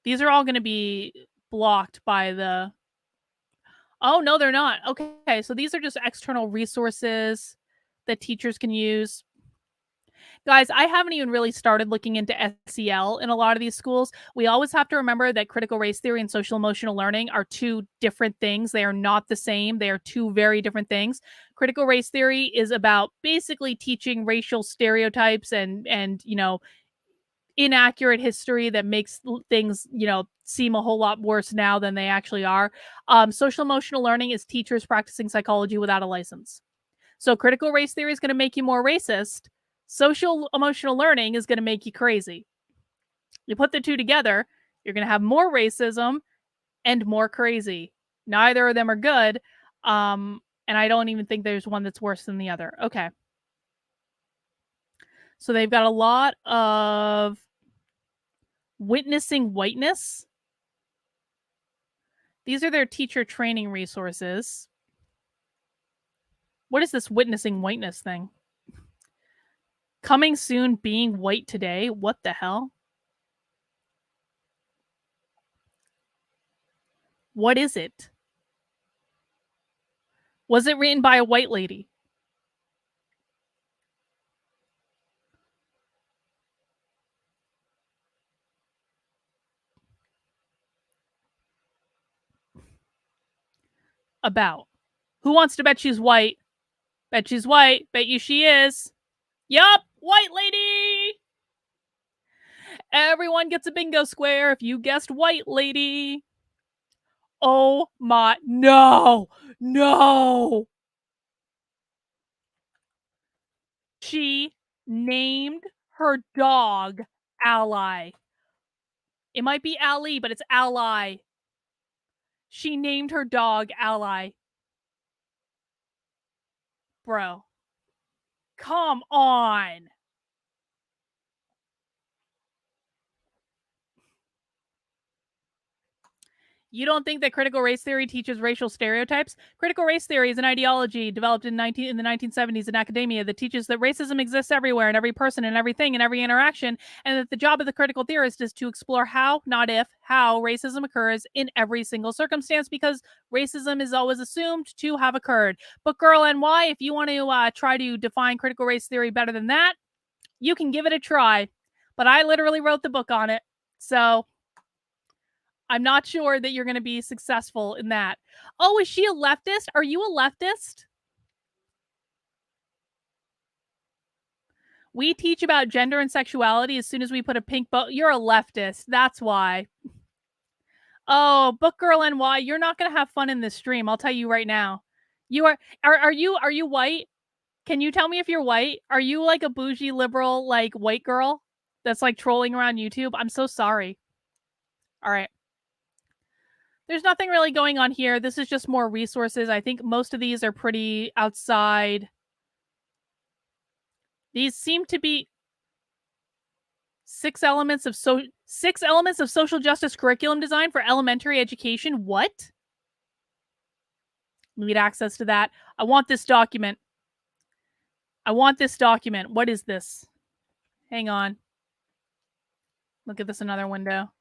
These are all going to be blocked by the... Oh, no, they're not. Okay, so these are just external resources that teachers can use. Guys, I haven't even really started looking into SEL in a lot of these schools. We always have to remember that critical race theory and social emotional learning are two different things. They are not the same. They are two very different things. Critical race theory is about basically teaching racial stereotypes and inaccurate history that makes things, seem a whole lot worse now than they actually are. Social emotional learning is teachers practicing psychology without a license. So critical race theory is going to make you more racist. Social emotional learning is going to make you crazy. You put the two together, you're going to have more racism and more crazy. Neither of them are good. And I don't even think there's one that's worse than the other. Okay. So they've got a lot of witnessing whiteness. These are their teacher training resources. What is this witnessing whiteness thing? Coming soon, being white today. What the hell? What is it? Was it written by a white lady? About. Who wants to bet she's white? Bet she's white. Bet you she is. Yup, white lady. Everyone gets a bingo square if you guessed white lady. Oh my, no, no. She named her dog Ally. It might be Ali, but it's Ally. She named her dog Ally. Bro. Come on. You don't think that critical race theory teaches racial stereotypes? Critical race theory is an ideology developed in the 1970s in academia that teaches that racism exists everywhere in every person and everything and every interaction, and that the job of the critical theorist is to explore how, not if, how racism occurs in every single circumstance, because racism is always assumed to have occurred. But girl NY, if you want to try to define critical race theory better than that, you can give it a try. But I literally wrote the book on it. So I'm not sure that you're going to be successful in that. Oh, is she a leftist? Are you a leftist? We teach about gender and sexuality as soon as we put a pink bow. You're a leftist. That's why. Oh, Book Girl NY, you're not going to have fun in this stream. I'll tell you right now. You are you white? Can you tell me if you're white? Are you like a bougie liberal like white girl that's like trolling around YouTube? I'm so sorry. All right. There's nothing really going on here. This is just more resources. I think most of these are pretty outside. These seem to be 6 elements of social justice curriculum design for elementary education. What? We need access to that. I want this document. What is this? Hang on. Look at this, another window.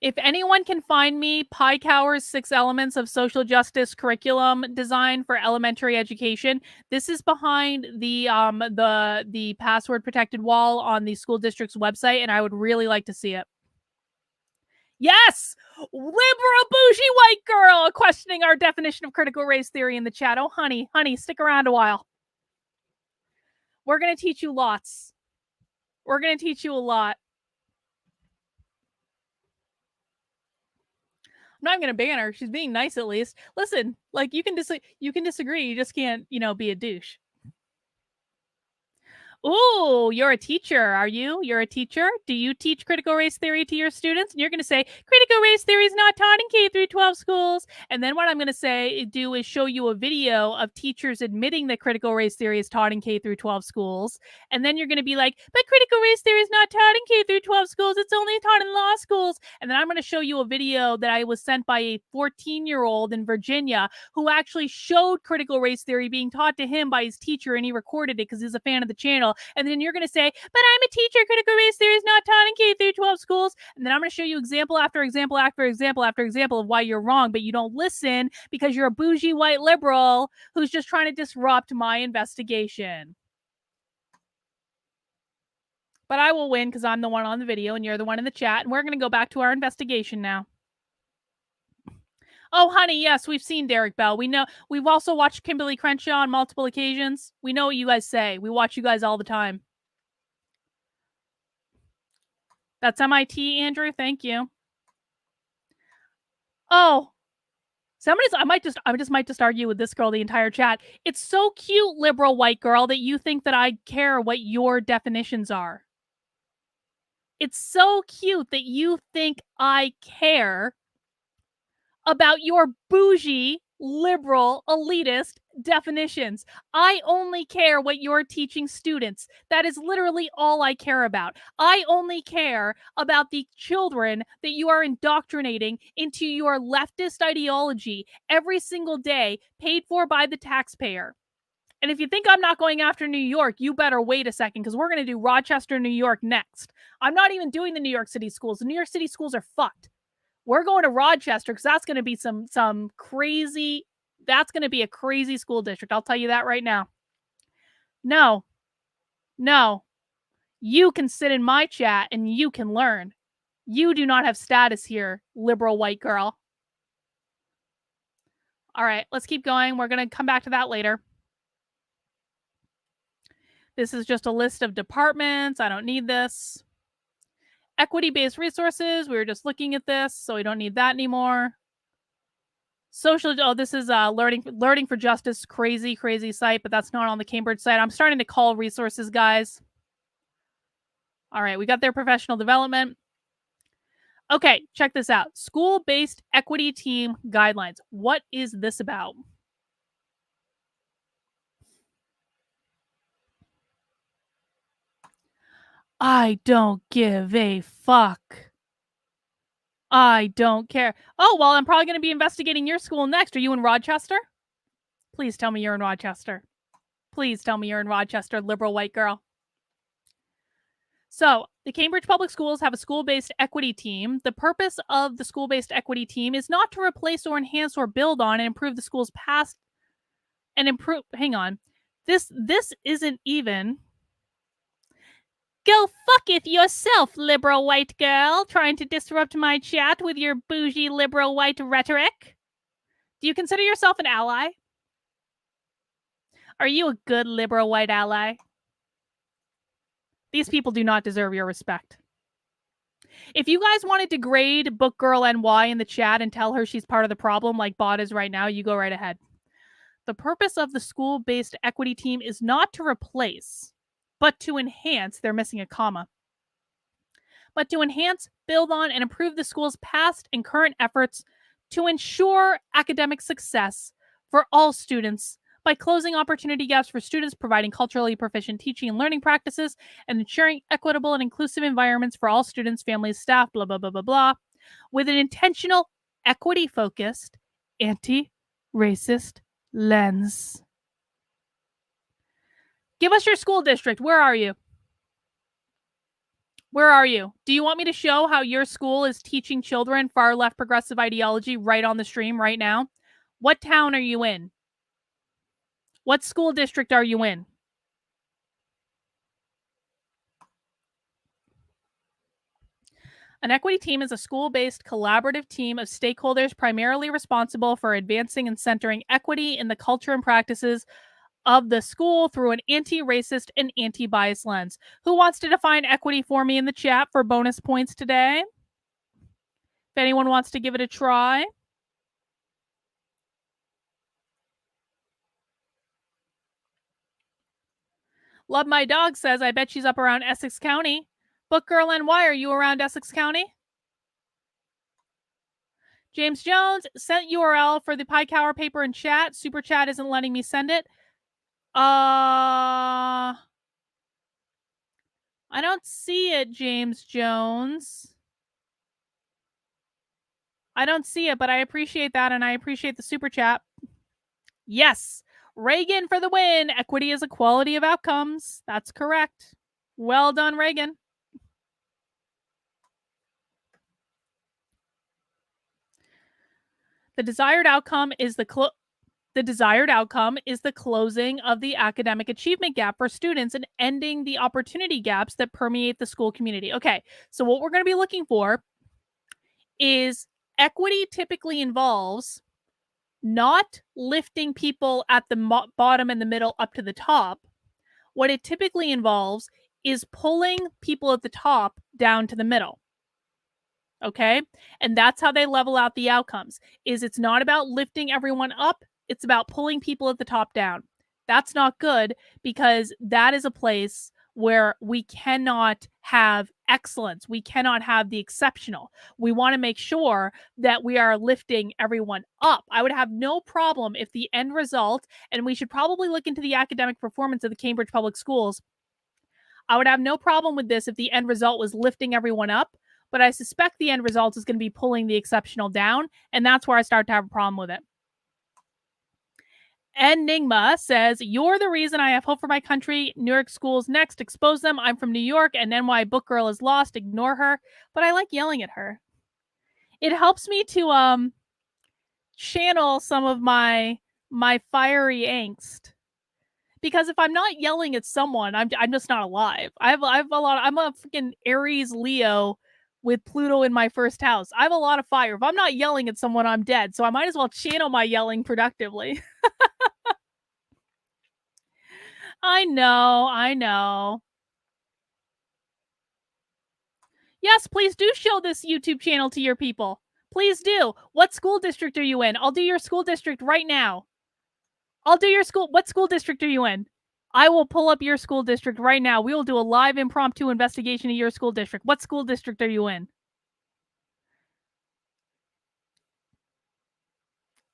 If anyone can find me Pi Cower's 6 Elements of Social Justice curriculum design for elementary education, this is behind the password protected wall on the school district's website, and I would really like to see it. Yes! Liberal bougie white girl questioning our definition of critical race theory in the chat. Oh, honey, stick around a while. We're going to teach you lots. We're going to teach you a lot. I'm not going to ban her. She's being nice at least. Listen, like you can disagree. You just can't, be a douche. Ooh, you're a teacher, are you? You're a teacher? Do you teach critical race theory to your students? And you're going to say, critical race theory is not taught in K through 12 schools. And then what I'm going to do is show you a video of teachers admitting that critical race theory is taught in K through 12 schools. And then you're going to be like, but critical race theory is not taught in K through 12 schools. It's only taught in law schools. And then I'm going to show you a video that I was sent by a 14-year-old in Virginia who actually showed critical race theory being taught to him by his teacher, and he recorded it because he's a fan of the channel. And then you're going to say, but I'm a teacher. Critical race theory is not taught in K through 12 schools. And then I'm going to show you example after example after example after example of why you're wrong, but you don't listen because you're a bougie white liberal who's just trying to disrupt my investigation. But I will win because I'm the one on the video and you're the one in the chat. And we're going to go back to our investigation now. Oh, honey, yes, we've seen Derek Bell. We know. We've also watched Kimberly Crenshaw on multiple occasions. We know what you guys say. We watch you guys all the time. That's MIT, Andrew. Thank you. Oh, I might just argue with this girl the entire chat. It's so cute, liberal white girl, that you think that I care what your definitions are. It's so cute that you think I care about your bougie, liberal, elitist definitions. I only care what you're teaching students. That is literally all I care about. I only care about the children that you are indoctrinating into your leftist ideology every single day, paid for by the taxpayer. And if you think I'm not going after New York, you better wait a second, because we're going to do Rochester, New York next. I'm not even doing the New York City schools. The New York City schools are fucked. We're going to Rochester because that's going to be some crazy, that's going to be a crazy school district. I'll tell you that right now. No. You can sit in my chat and you can learn. You do not have status here, liberal white girl. All right, let's keep going. We're going to come back to that later. This is just a list of departments. I don't need this. Equity-based resources. We were just looking at this, so we don't need that anymore. Social, this is Learning for Justice, crazy site, but that's not on the Cambridge site. I'm starting to call resources, guys. All right, we got their professional development. Okay, check this out. School-based equity team guidelines. What is this about? I don't give a fuck. I don't care. Oh, well, I'm probably going to be investigating your school next. Are you in Rochester? Please tell me you're in Rochester. Please tell me you're in Rochester, liberal white girl. So, the Cambridge Public Schools have a school-based equity team. The purpose of the school-based equity team is not to replace or enhance or build on and improve the school's past and improve. Hang on. This isn't even. Go fucketh yourself, liberal white girl, trying to disrupt my chat with your bougie liberal white rhetoric. Do you consider yourself an ally? Are you a good liberal white ally? These people do not deserve your respect. If you guys want to degrade Book Girl NY in the chat and tell her she's part of the problem like Bot is right now, you go right ahead. The purpose of the school-based equity team is not to replace, but to enhance, they're missing a comma, but to enhance, build on, and improve the school's past and current efforts to ensure academic success for all students by closing opportunity gaps for students, providing culturally proficient teaching and learning practices, and ensuring equitable and inclusive environments for all students, families, staff, blah, blah, blah, blah, blah, with an intentional, equity-focused, anti-racist lens. Give us your school district. Where are you? Where are you? Do you want me to show how your school is teaching children far left progressive ideology right on the stream right now? What town are you in? What school district are you in? An equity team is a school-based collaborative team of stakeholders primarily responsible for advancing and centering equity in the culture and practices of the school through an anti-racist and anti-bias lens. Who wants to define equity for me in the chat for bonus points today? If anyone wants to give it a try. Love My Dog says, I bet she's up around Essex County. Book Girl NY, are you around Essex County? James Jones sent URL for the PyCower paper in chat. Super chat isn't letting me send it. I don't see it, James Jones. I don't see it, but I appreciate that, and I appreciate the super chat. Yes, Reagan for the win. Equity is a quality of outcomes. That's correct. Well done, Reagan. The desired outcome is the closing of the academic achievement gap for students and ending the opportunity gaps that permeate the school community. Okay, so what we're going to be looking for is equity typically involves not lifting people at the bottom and the middle up to the top. What it typically involves is pulling people at the top down to the middle. Okay? And that's how they level out the outcomes. Is it's not about lifting everyone up, it's about pulling people at the top down. That's not good because that is a place where we cannot have excellence. We cannot have the exceptional. We want to make sure that we are lifting everyone up. I would have no problem if the end result, and we should probably look into the academic performance of the Cambridge Public Schools. I would have no problem with this if the end result was lifting everyone up, but I suspect the end result is going to be pulling the exceptional down, and that's where I start to have a problem with it. Enigma says, you're the reason I have hope for my country. New York schools next. Expose them. I'm from New York, and NY Book Girl is lost. Ignore her. But I like yelling at her. It helps me to channel some of my fiery angst. Because if I'm not yelling at someone, I'm just not alive. I'm a freaking Aries Leo with Pluto in my first house. I have a lot of fire. If I'm not yelling at someone, I'm dead. So I might as well channel my yelling productively. I know. Yes, please do show this YouTube channel to your people. Please do. What school district are you in? I'll do your school district right now. I'll do your school. What school district are you in? I will pull up your school district right now. We will do a live impromptu investigation of your school district. What school district are you in?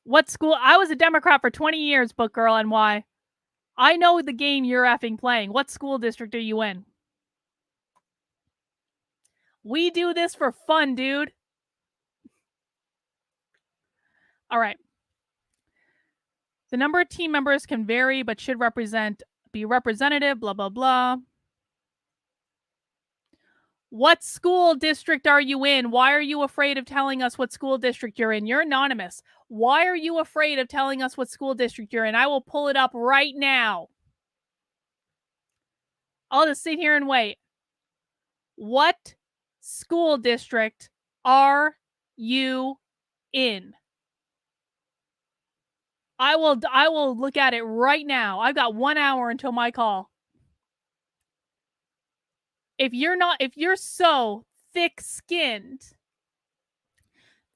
What school? I was a Democrat for 20 years, Book Girl NY. I know the game you're effing playing. What school district are you in? We do this for fun, dude. All right. The number of team members can vary, but should be representative, blah, blah, blah. What school district are you in? Why are you afraid of telling us what school district you're in? You're anonymous. Why are you afraid of telling us what school district you're in? I will pull it up right now. I'll just sit here and wait. What school district are you in? I will look at it right now. I've got 1 hour until my call. If you're so thick-skinned,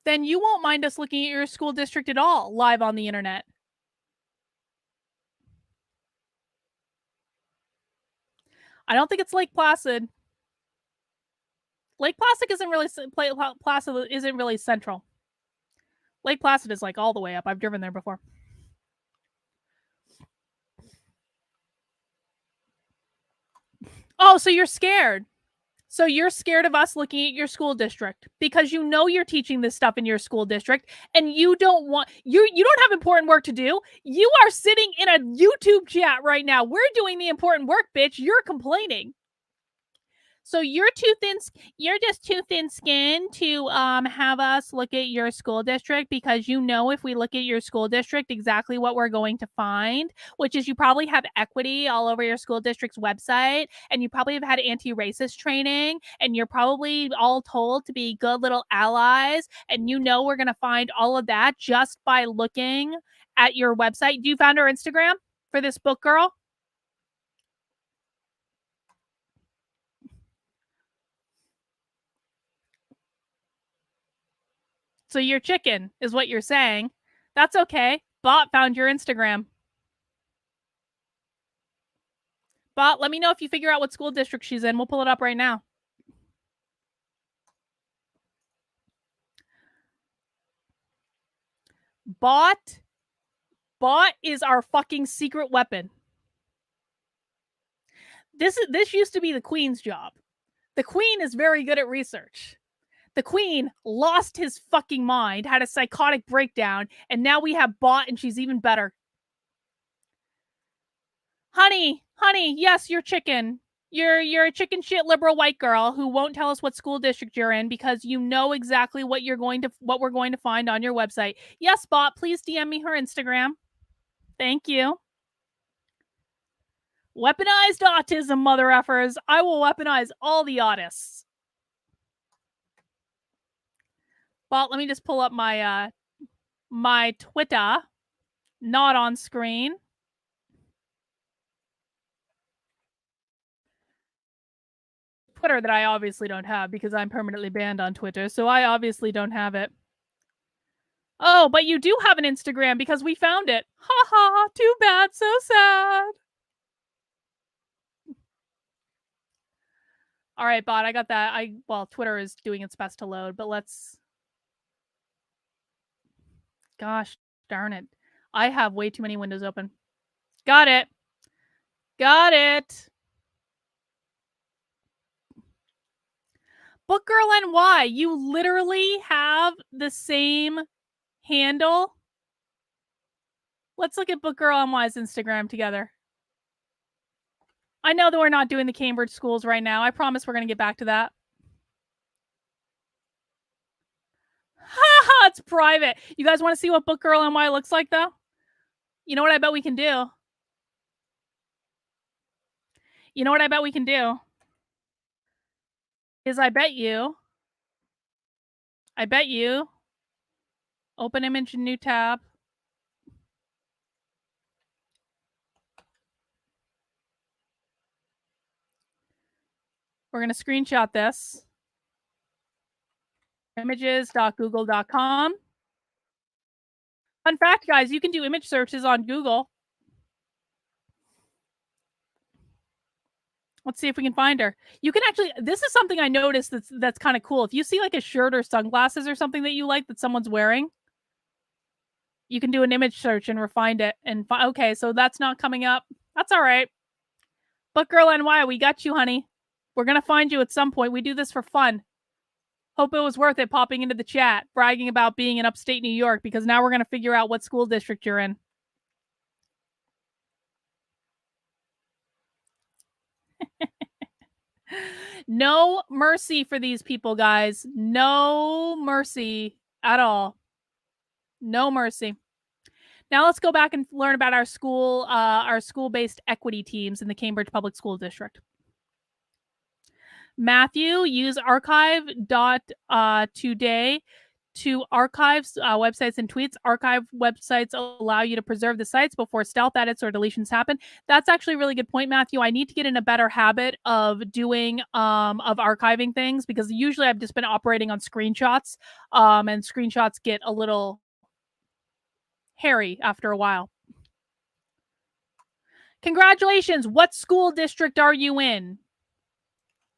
then you won't mind us looking at your school district at all live on the internet. I don't think it's Lake Placid. Lake Placid isn't really central. Lake Placid is like all the way up. I've driven there before. Oh, so you're scared. So you're scared of us looking at your school district because you know you're teaching this stuff in your school district and you don't have important work to do. You are sitting in a YouTube chat right now. We're doing the important work, bitch. You're complaining. So you're just too thin-skinned to have us look at your school district, because you know if we look at your school district exactly what we're going to find, which is you probably have equity all over your school district's website, and you probably have had anti-racist training, and you're probably all told to be good little allies, and you know we're going to find all of that just by looking at your website. Do you found our Instagram for this book girl? So you're chicken, is what you're saying. That's okay. Bot found your Instagram. Bot, let me know if you figure out what school district she's in. We'll pull it up right now. Bot is our fucking secret weapon. This used to be the queen's job. The queen is very good at research. The queen lost his fucking mind, had a psychotic breakdown, and now we have Bot, and she's even better. Honey, yes, you're chicken. You're a chicken shit liberal white girl who won't tell us what school district you're in because you know exactly what we're going to find on your website. Yes, Bot, please DM me her Instagram. Thank you. Weaponized autism, mother effers. I will weaponize all the autists. Bot, let me just pull up my my Twitter. Not on screen. Twitter that I obviously don't have because I'm permanently banned on Twitter, so I obviously don't have it. Oh, but you do have an Instagram because we found it. Ha ha, too bad, so sad. All right, Bot, I got that. Well, Twitter is doing its best to load, but let's... Gosh darn it. I have way too many windows open. Got it. Got it. Book Girl NY, you literally have the same handle. Let's look at Book Girl NY's Instagram together. I know that we're not doing the Cambridge schools right now. I promise we're going to get back to that. Haha, it's private. You guys want to see what Book Girl NY looks like, though? You know what I bet we can do? You know what I bet we can do? Is I bet you, open image in new tab. We're going to screenshot this. Images.google.com. Fun fact, guys, you can do image searches on Google. Let's see if we can find her. You can actually, this is something I noticed that's kind of cool. If you see like a shirt or sunglasses or something that you like that someone's wearing, you can do an image search and refine it. And okay, so that's not coming up. That's all right. Book Girl NY, we got you, honey. We're going to find you at some point. We do this for fun. Hope it was worth it popping into the chat, bragging about being in upstate New York, because now we're going to figure out what school district you're in. No mercy for these people, guys. No mercy at all. No mercy. Now let's go back and learn about our school-based equity teams in the Cambridge Public School District. Matthew, use archive.today to archive websites and tweets. Archive websites allow you to preserve the sites before stealth edits or deletions happen. That's actually a really good point, Matthew. I need to get in a better habit of doing of archiving things, because usually I've just been operating on screenshots, and screenshots get a little hairy after a while. Congratulations. What school district are you in?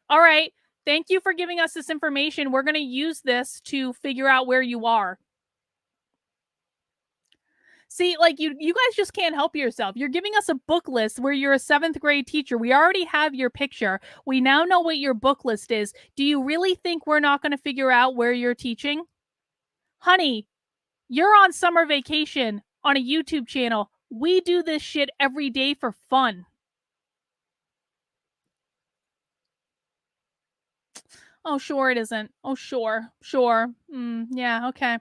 All right. Thank you for giving us this information. We're going to use this to figure out where you are. See, like you guys just can't help yourself. You're giving us a book list where you're a 7th grade teacher. We already have your picture. We now know what your book list is. Do you really think we're not going to figure out where you're teaching? Honey, you're on summer vacation on a YouTube channel. We do this shit every day for fun. Oh, sure it isn't. Oh, sure. Sure. Yeah, okay.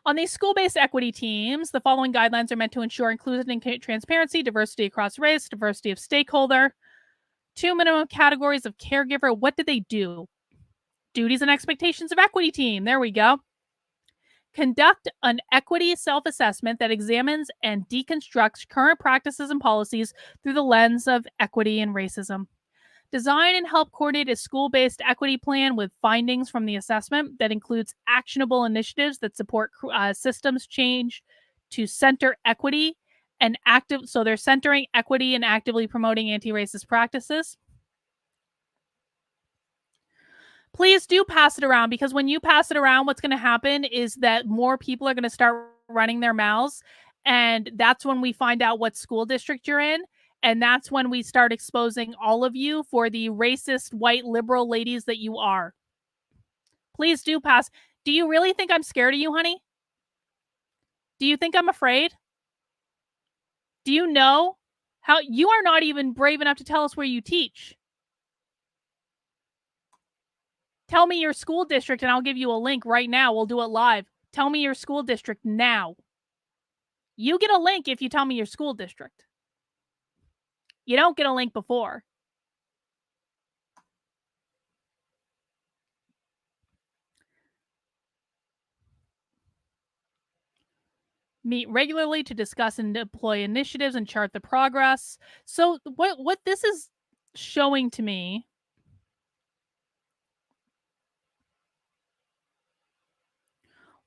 On these school-based equity teams, the following guidelines are meant to ensure inclusion and transparency, diversity across race, diversity of stakeholder, two minimum categories of caregiver. What do they do? Duties and expectations of equity team. There we go. Conduct an equity self assessment that examines and deconstructs current practices and policies through the lens of equity and racism. Design and help coordinate a school based equity plan with findings from the assessment that includes actionable initiatives that support systems change to center equity and active. So they're centering equity and actively promoting anti racist practices. Please do pass it around, because when you pass it around, what's going to happen is that more people are going to start running their mouths. And that's when we find out what school district you're in. And that's when we start exposing all of you for the racist white liberal ladies that you are. Please do pass. Do you really think I'm scared of you, honey? Do you think I'm afraid? Do you know how you are not even brave enough to tell us where you teach? Tell me your school district and I'll give you a link right now. We'll do it live. Tell me your school district now. You get a link if you tell me your school district. You don't get a link before. Meet regularly to discuss and deploy initiatives and chart the progress. So what this is showing to me,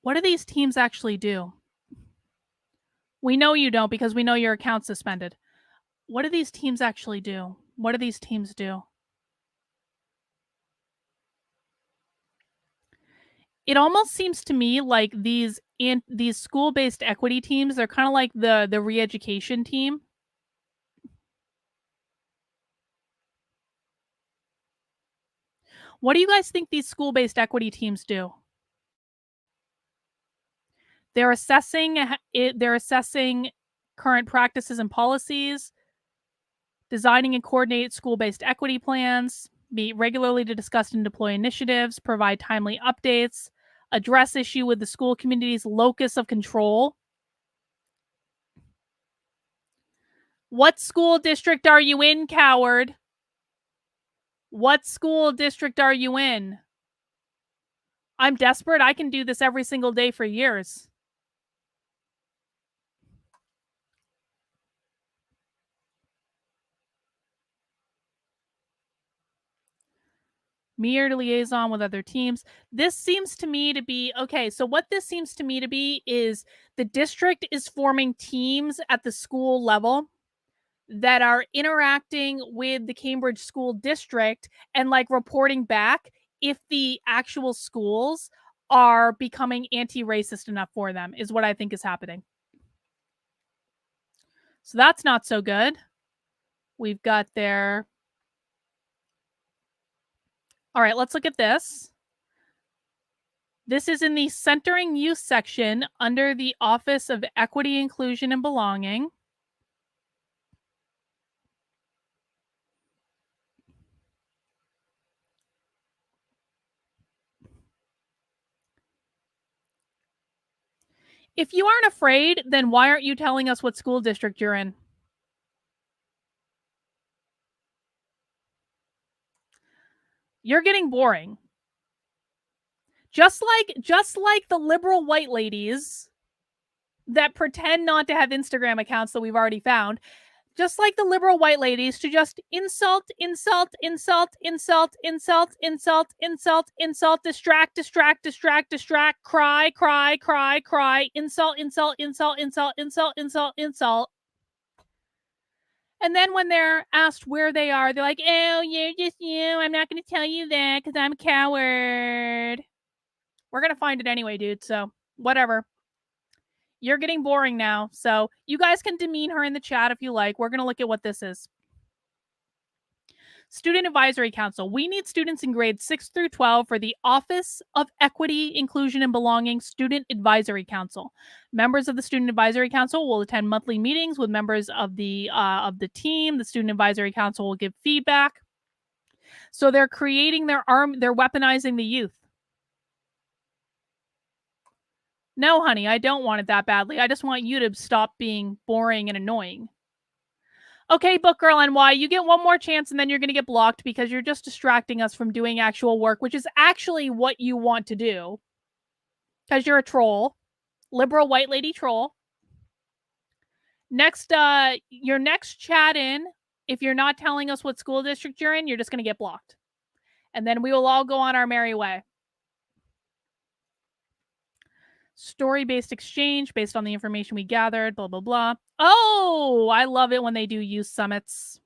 what do these teams actually do? We know you don't, because we know your account's suspended. What do these teams actually do? What do these teams do? It almost seems to me like these school-based equity teams, they're kind of like the re-education team. What do you guys think these school-based equity teams do? They're assessing current practices and policies, designing and coordinate school-based equity plans, meet regularly to discuss and deploy initiatives, provide timely updates, address issue with the school community's locus of control. What school district are you in, coward? What school district are you in? I'm desperate. I can do this every single day for years. Mere liaison with other teams. This seems to me to be okay. So, what this seems to me to be is the district is forming teams at the school level that are interacting with the Cambridge school district and like reporting back if the actual schools are becoming anti racist enough for them, is what I think is happening. So, that's not so good. We've got their. All right, let's look at this. This is in the Centering Youth section under the Office of Equity, Inclusion, and Belonging. If you aren't afraid, then why aren't you telling us what school district you're in? You're getting boring. Just like the liberal white ladies that pretend not to have Instagram accounts that we've already found, just like the liberal white ladies to just insult, insult, insult, insult, insult, insult, insult, insult, distract, distract, distract, distract, cry, cry, cry, cry, insult, insult, insult, insult, insult, insult, insult. And then when they're asked where they are, they're like, oh, you're just you. I'm not going to tell you that because I'm a coward. We're going to find it anyway, dude. So whatever. You're getting boring now. So you guys can demean her in the chat if you like. We're going to look at what this is. Student Advisory Council. We need students in grades 6 through 12 for the Office of Equity, Inclusion, and Belonging Student Advisory Council. Members of the Student Advisory Council will attend monthly meetings with members of the team. The Student Advisory Council will give feedback. So they're creating their they're weaponizing the youth. No, honey, I don't want it that badly. I just want you to stop being boring and annoying. Okay, Book Girl NY, you get one more chance and then you're going to get blocked because you're just distracting us from doing actual work, which is actually what you want to do. Because you're a troll. Liberal white lady troll. Next, your next chat in, if you're not telling us what school district you're in, you're just going to get blocked. And then we will all go on our merry way. Story-based exchange based on the information we gathered, blah, blah, blah. Oh, I love it when they do youth summits.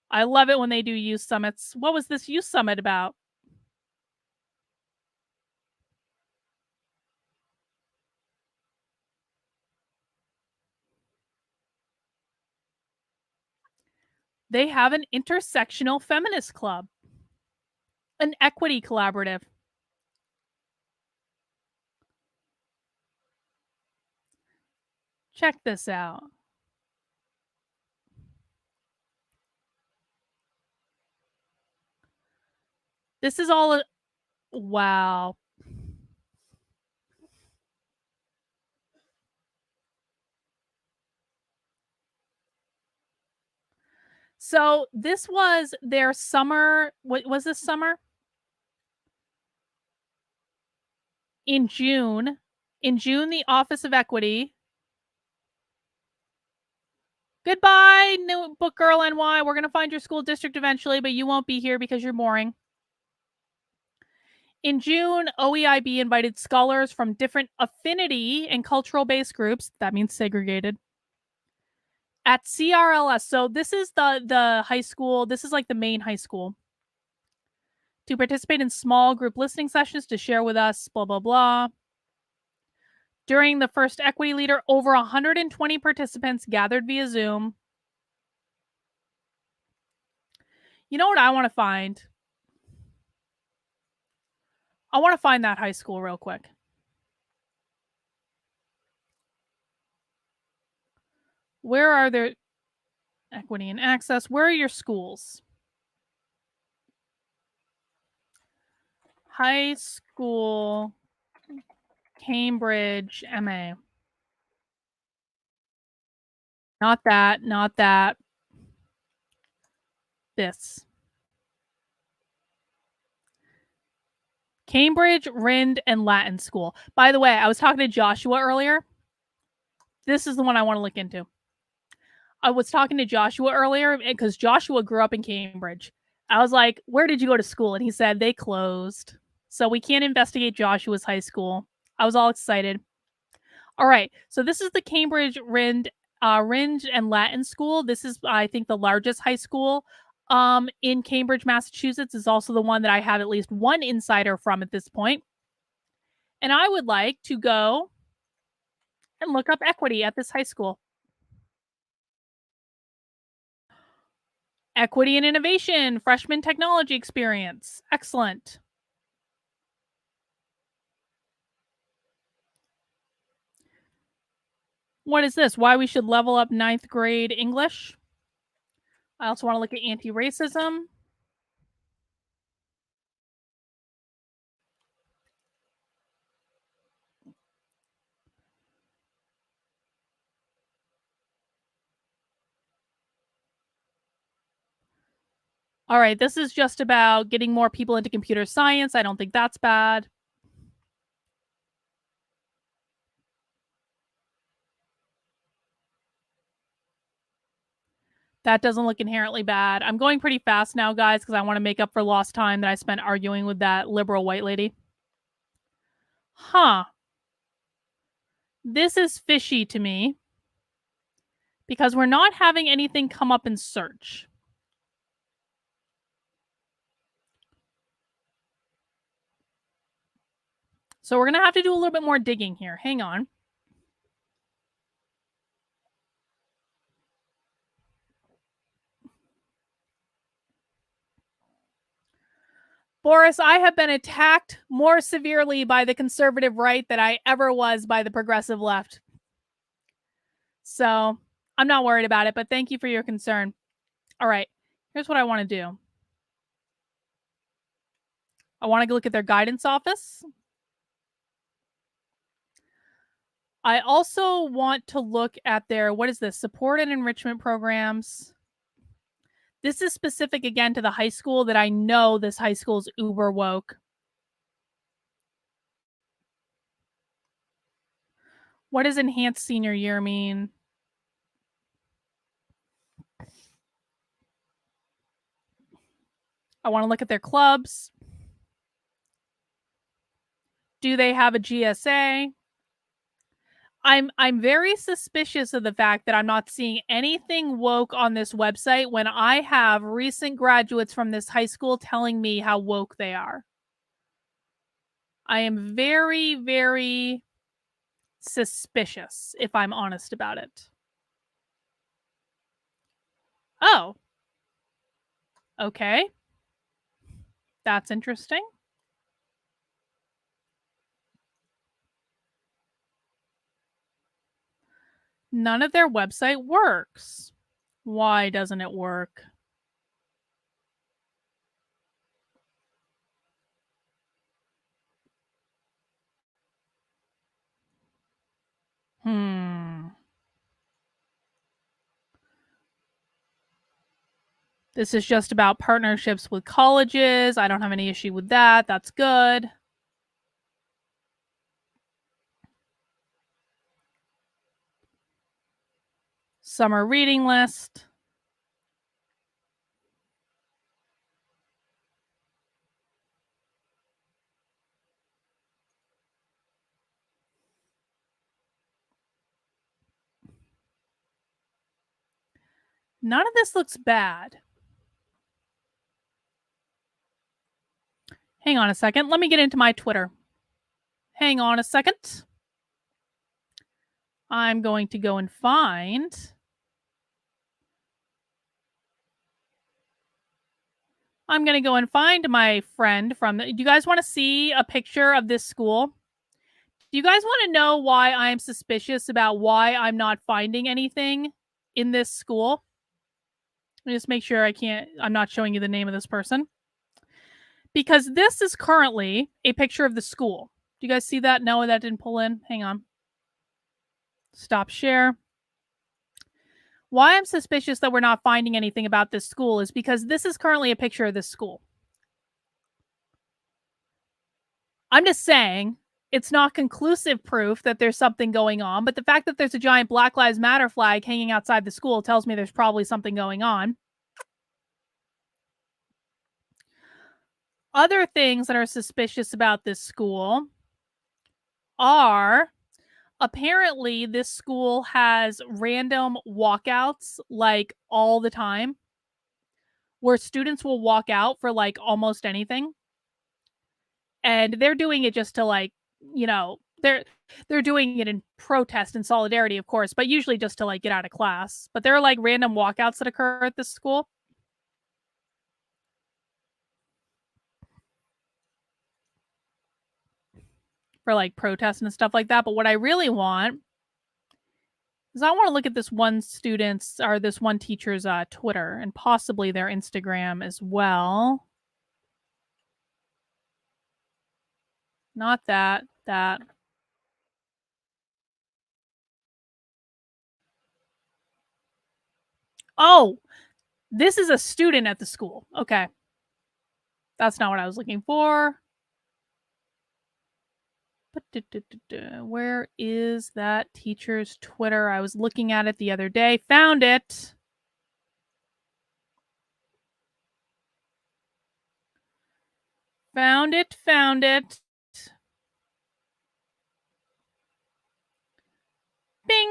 I love it when they do youth summits. What was this youth summit about? They have an intersectional feminist club, an equity collaborative. Check this out. This is all wow. So this was their summer. What was this summer? In June. In June, the Office of Equity. Goodbye, new Book Girl NY. We're going to find your school district eventually, but you won't be here because you're boring. In June, OEIB invited scholars from different affinity and cultural-based groups, that means segregated, at CRLS. So this is the high school. This is like the main high school. To participate in small group listening sessions to share with us, blah, blah, blah. During the first Equity Leader, over 120 participants gathered via Zoom. You know what I want to find? I want to find that high school real quick. Where are there equity and access? Where are your schools? High school, Cambridge, MA. Not that, not that. This. Cambridge, Rind, and Latin School. By the way, I was talking to Joshua earlier. This is the one I want to look into. I was talking to Joshua earlier because Joshua grew up in Cambridge. I was like, where did you go to school? And he said they closed. So we can't investigate Joshua's high school. I was all excited. All right. So this is the Cambridge Rind and Latin School. This is, I think, the largest high school in Cambridge, Massachusetts. Is also the one that I have at least one insider from at this point. And I would like to go and look up equity at this high school. Equity and innovation, freshman technology experience. Excellent. What is this? Why we should level up 9th grade English. I also want to look at anti-racism. All right, this is just about getting more people into computer science. I don't think that's bad. That doesn't look inherently bad. I'm going pretty fast now, guys, because I want to make up for lost time that I spent arguing with that liberal white lady. Huh. This is fishy to me because we're not having anything come up in search. So we're going to have to do a little bit more digging here. Hang on. Boris, I have been attacked more severely by the conservative right than I ever was by the progressive left. So I'm not worried about it, but thank you for your concern. All right, Here's what I want to do. I want to go look at their guidance office. I also want to look at their, what is this? Support and enrichment programs. This is specific again to the high school that I know this high school is uber woke. What does enhanced senior year mean? I want to look at their clubs. Do they have a GSA? I'm very suspicious of the fact that I'm not seeing anything woke on this website when I have recent graduates from this high school telling me how woke they are. I am very, very suspicious, if I'm honest about it. Oh. Okay. That's interesting. None of their website works. Why doesn't it work? This is just about partnerships with colleges. I don't have any issue with that. That's good. Summer reading list. None of this looks bad. Hang on a second. Let me get into my Twitter. Hang on a second. I'm going to go and find. I'm going to go and find my friend from. Do you guys want to see a picture of this school? Do you guys want to know why I'm suspicious about why I'm not finding anything in this school? Let me just make sure I'm not showing you the name of this person. Because this is currently a picture of the school. Do you guys see that? No, that didn't pull in. Hang on. Stop share. Why I'm suspicious that we're not finding anything about this school is because this is currently a picture of this school. I'm just saying it's not conclusive proof that there's something going on, but the fact that there's a giant Black Lives Matter flag hanging outside the school tells me there's probably something going on. Other things that are suspicious about this school are apparently this school has random walkouts like all the time where students will walk out for like almost anything. And they're doing it just to like, you know, they're doing it in protest and solidarity, of course, but usually just to like get out of class. But there are like random walkouts that occur at this school. For like protests and stuff like that. But what I really want is I want to look at this one student's or this one teacher's Twitter and possibly their Instagram as well. Not that. Oh, this is a student at the school. Okay. That's not what I was looking for. Where is that teacher's Twitter? I was looking at it the other day. Found it. Found it. Bing.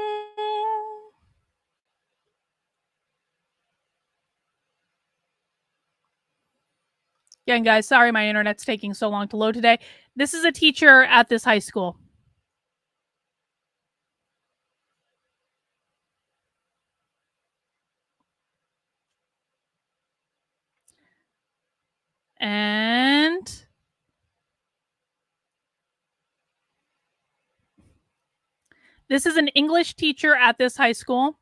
Again, guys, sorry my internet's taking so long to load today. This is a teacher at this high school. And this is an English teacher at this high school.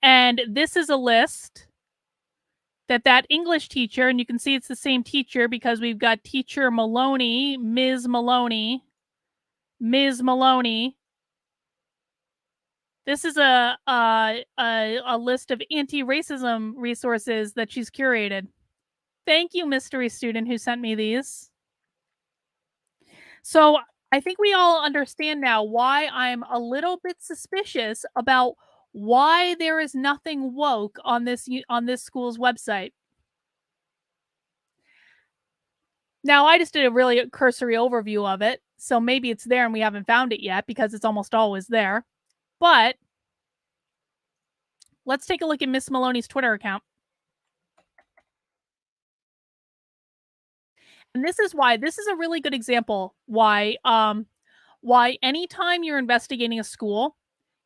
And this is a list that English teacher, and you can see it's the same teacher because we've got teacher Maloney, Ms. Maloney, Ms. Maloney. This is a list of anti-racism resources that she's curated. Thank you, mystery student who sent me these. So I think we all understand now why I'm a little bit suspicious about why there is nothing woke on this school's website. Now, I just did a really cursory overview of it, so maybe it's there and we haven't found it yet because it's almost always there. But let's take a look at Miss Maloney's Twitter account. And this is a really good example why anytime you're investigating a school,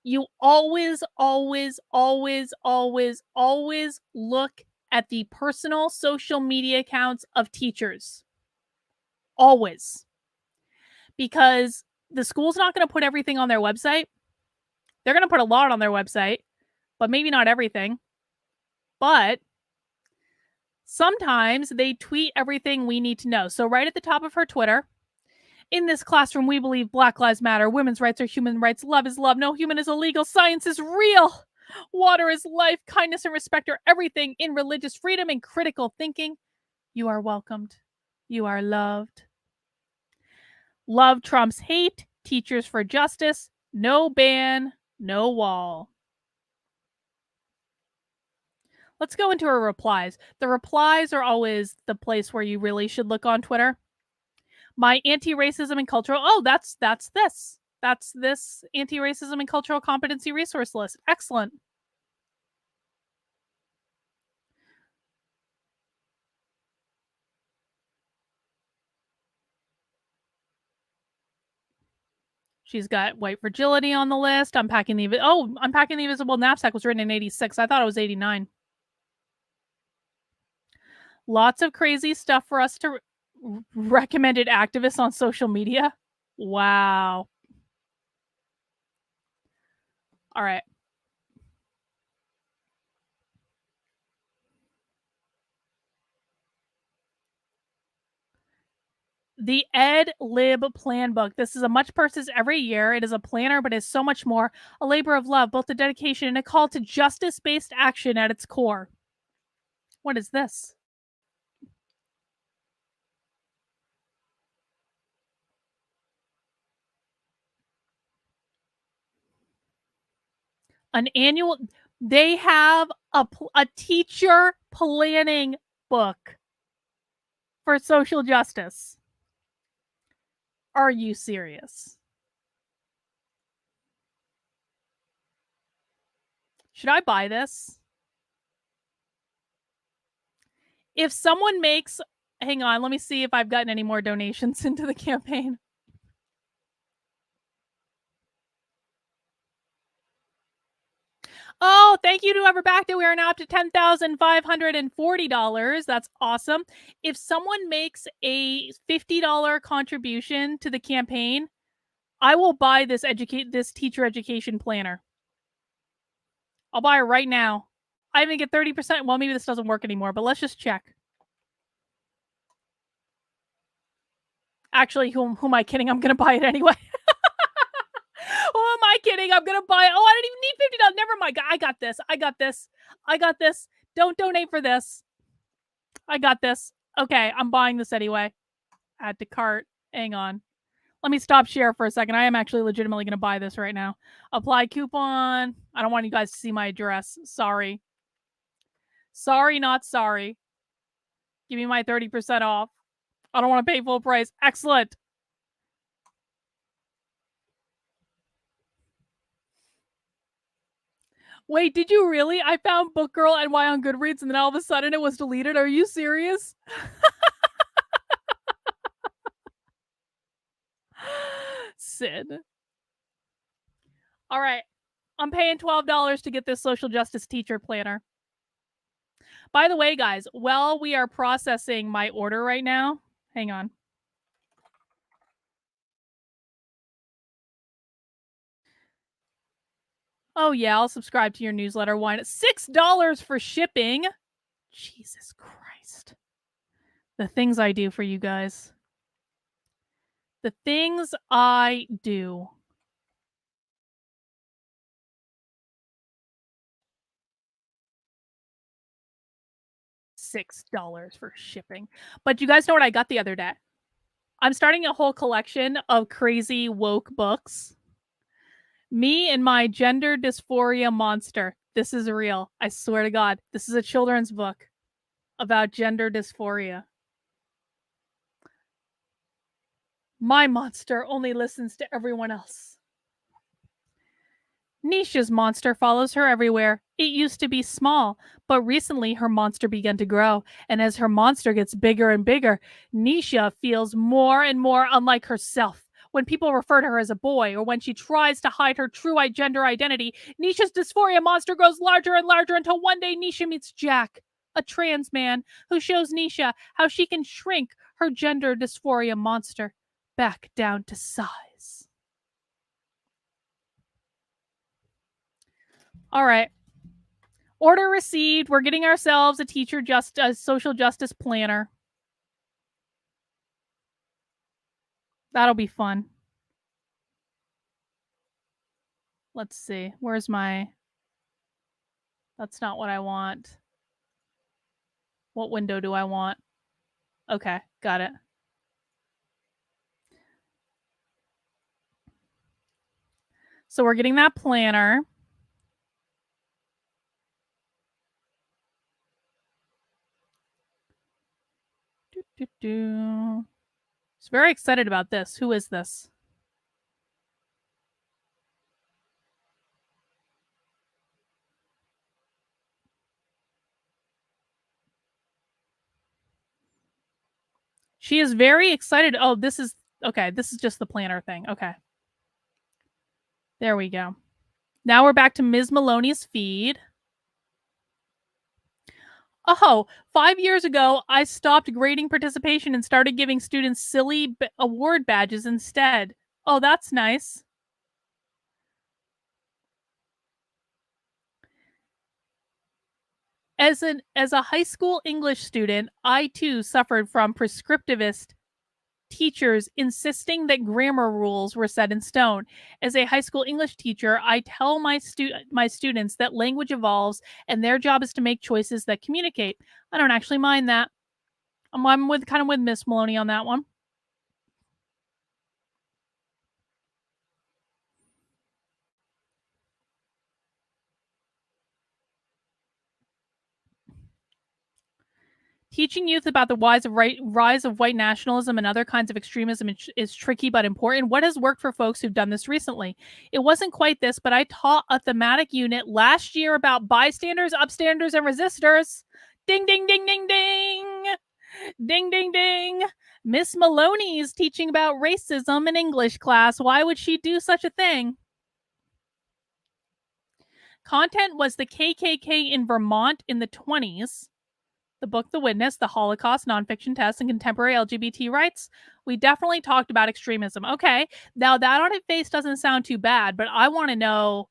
you always, always, always, always, always look at the personal social media accounts of teachers. Always. Because the school's not going to put everything on their website. They're going to put a lot on their website, but maybe not everything. But sometimes they tweet everything we need to know. So right at the top of her Twitter, in this classroom, we believe Black Lives Matter, women's rights are human rights, love is love, no human is illegal, science is real, water is life, kindness and respect are everything in religious freedom and critical thinking. You are welcomed. You are loved. Love trumps hate, teachers for justice, no ban, no wall. Let's go into her replies. The replies are always the place where you really should look on Twitter. My anti-racism and cultural, that's this. That's this anti-racism and cultural competency resource list. Excellent. She's got white fragility on the list. Unpacking the Invisible Knapsack was written in 86. I thought it was 89. Lots of crazy stuff for us to recommended activists on social media. Wow. All right. The Ed Lib Plan Book. This is a much purchased every year. It is a planner, but it's so much more. A labor of love, both a dedication and a call to justice-based action at its core. What is this? An annual. They have a teacher planning book for social justice. Are you serious? Should I buy this? If someone makes, hang on, let me see if I've gotten any more donations into the campaign. Oh, thank you to whoever backed it. We are now up to $10,540. That's awesome. If someone makes a $50 contribution to the campaign, I will buy this teacher education planner. I'll buy it right now. I even get 30%. Well, maybe this doesn't work anymore, but let's just check. Actually, who am I kidding? I'm going to buy it anyway. Who am I kidding? I'm going to buy it. Oh, I don't even need $50. Never mind. I got this. I got this. I got this. Don't donate for this. I got this. Okay, I'm buying this anyway. Add to cart. Hang on. Let me stop share for a second. I am actually legitimately going to buy this right now. Apply coupon. I don't want you guys to see my address. Sorry. Sorry, not sorry. Give me my 30% off. I don't want to pay full price. Excellent. Wait, did you really? I found Book Girl NY on Goodreads and then all of a sudden it was deleted. Are you serious? Sid. All right. I'm paying $12 to get this social justice teacher planner. By the way, guys, while we are processing my order right now, hang on. Oh, yeah, I'll subscribe to your newsletter. Why not? $6 for shipping. Jesus Christ. The things I do for you guys. The things I do. $6 for shipping. But you guys know what I got the other day? I'm starting a whole collection of crazy woke books. Me and my gender dysphoria monster. This is real. I swear to God. This is a children's book about gender dysphoria. My monster only listens to everyone else. Nisha's monster follows her everywhere. It used to be small, but recently her monster began to grow. And as her monster gets bigger and bigger, Nisha feels more and more unlike herself. When people refer to her as a boy or when she tries to hide her true gender identity, Nisha's dysphoria monster grows larger and larger until one day Nisha meets Jack, a trans man who shows Nisha how she can shrink her gender dysphoria monster back down to size. All right. Order received. We're getting ourselves a social justice planner. That'll be fun. Let's see. Where's my... That's not what I want. What window do I want? Okay, got it. So we're getting that planner. Just very excited about this. Who is this? She is very excited. Oh, this is... Okay, this is just the planner thing. Okay. There we go. Now we're back to Ms. Maloney's feed. Oh, 5 years ago, I stopped grading participation and started giving students silly award badges instead. Oh, that's nice. As a high school English student, I too suffered from prescriptivist teachers insisting that grammar rules were set in stone. As a high school English teacher, I tell my students that language evolves and their job is to make choices that communicate. I don't actually mind that. I'm with Miss Maloney on that one. Teaching youth about the rise of white nationalism and other kinds of extremism is tricky but important. What has worked for folks who've done this recently? It wasn't quite this, but I taught a thematic unit last year about bystanders, upstanders, and resistors. Ding, ding, ding, ding, ding. Ding, ding, ding. Miss Maloney is teaching about racism in English class. Why would she do such a thing? Content was the KKK in Vermont in the 20s. The book The Witness, the Holocaust, nonfiction tests, and contemporary LGBT rights. We definitely talked about extremism. Okay, now that on its face doesn't sound too bad, but I want to know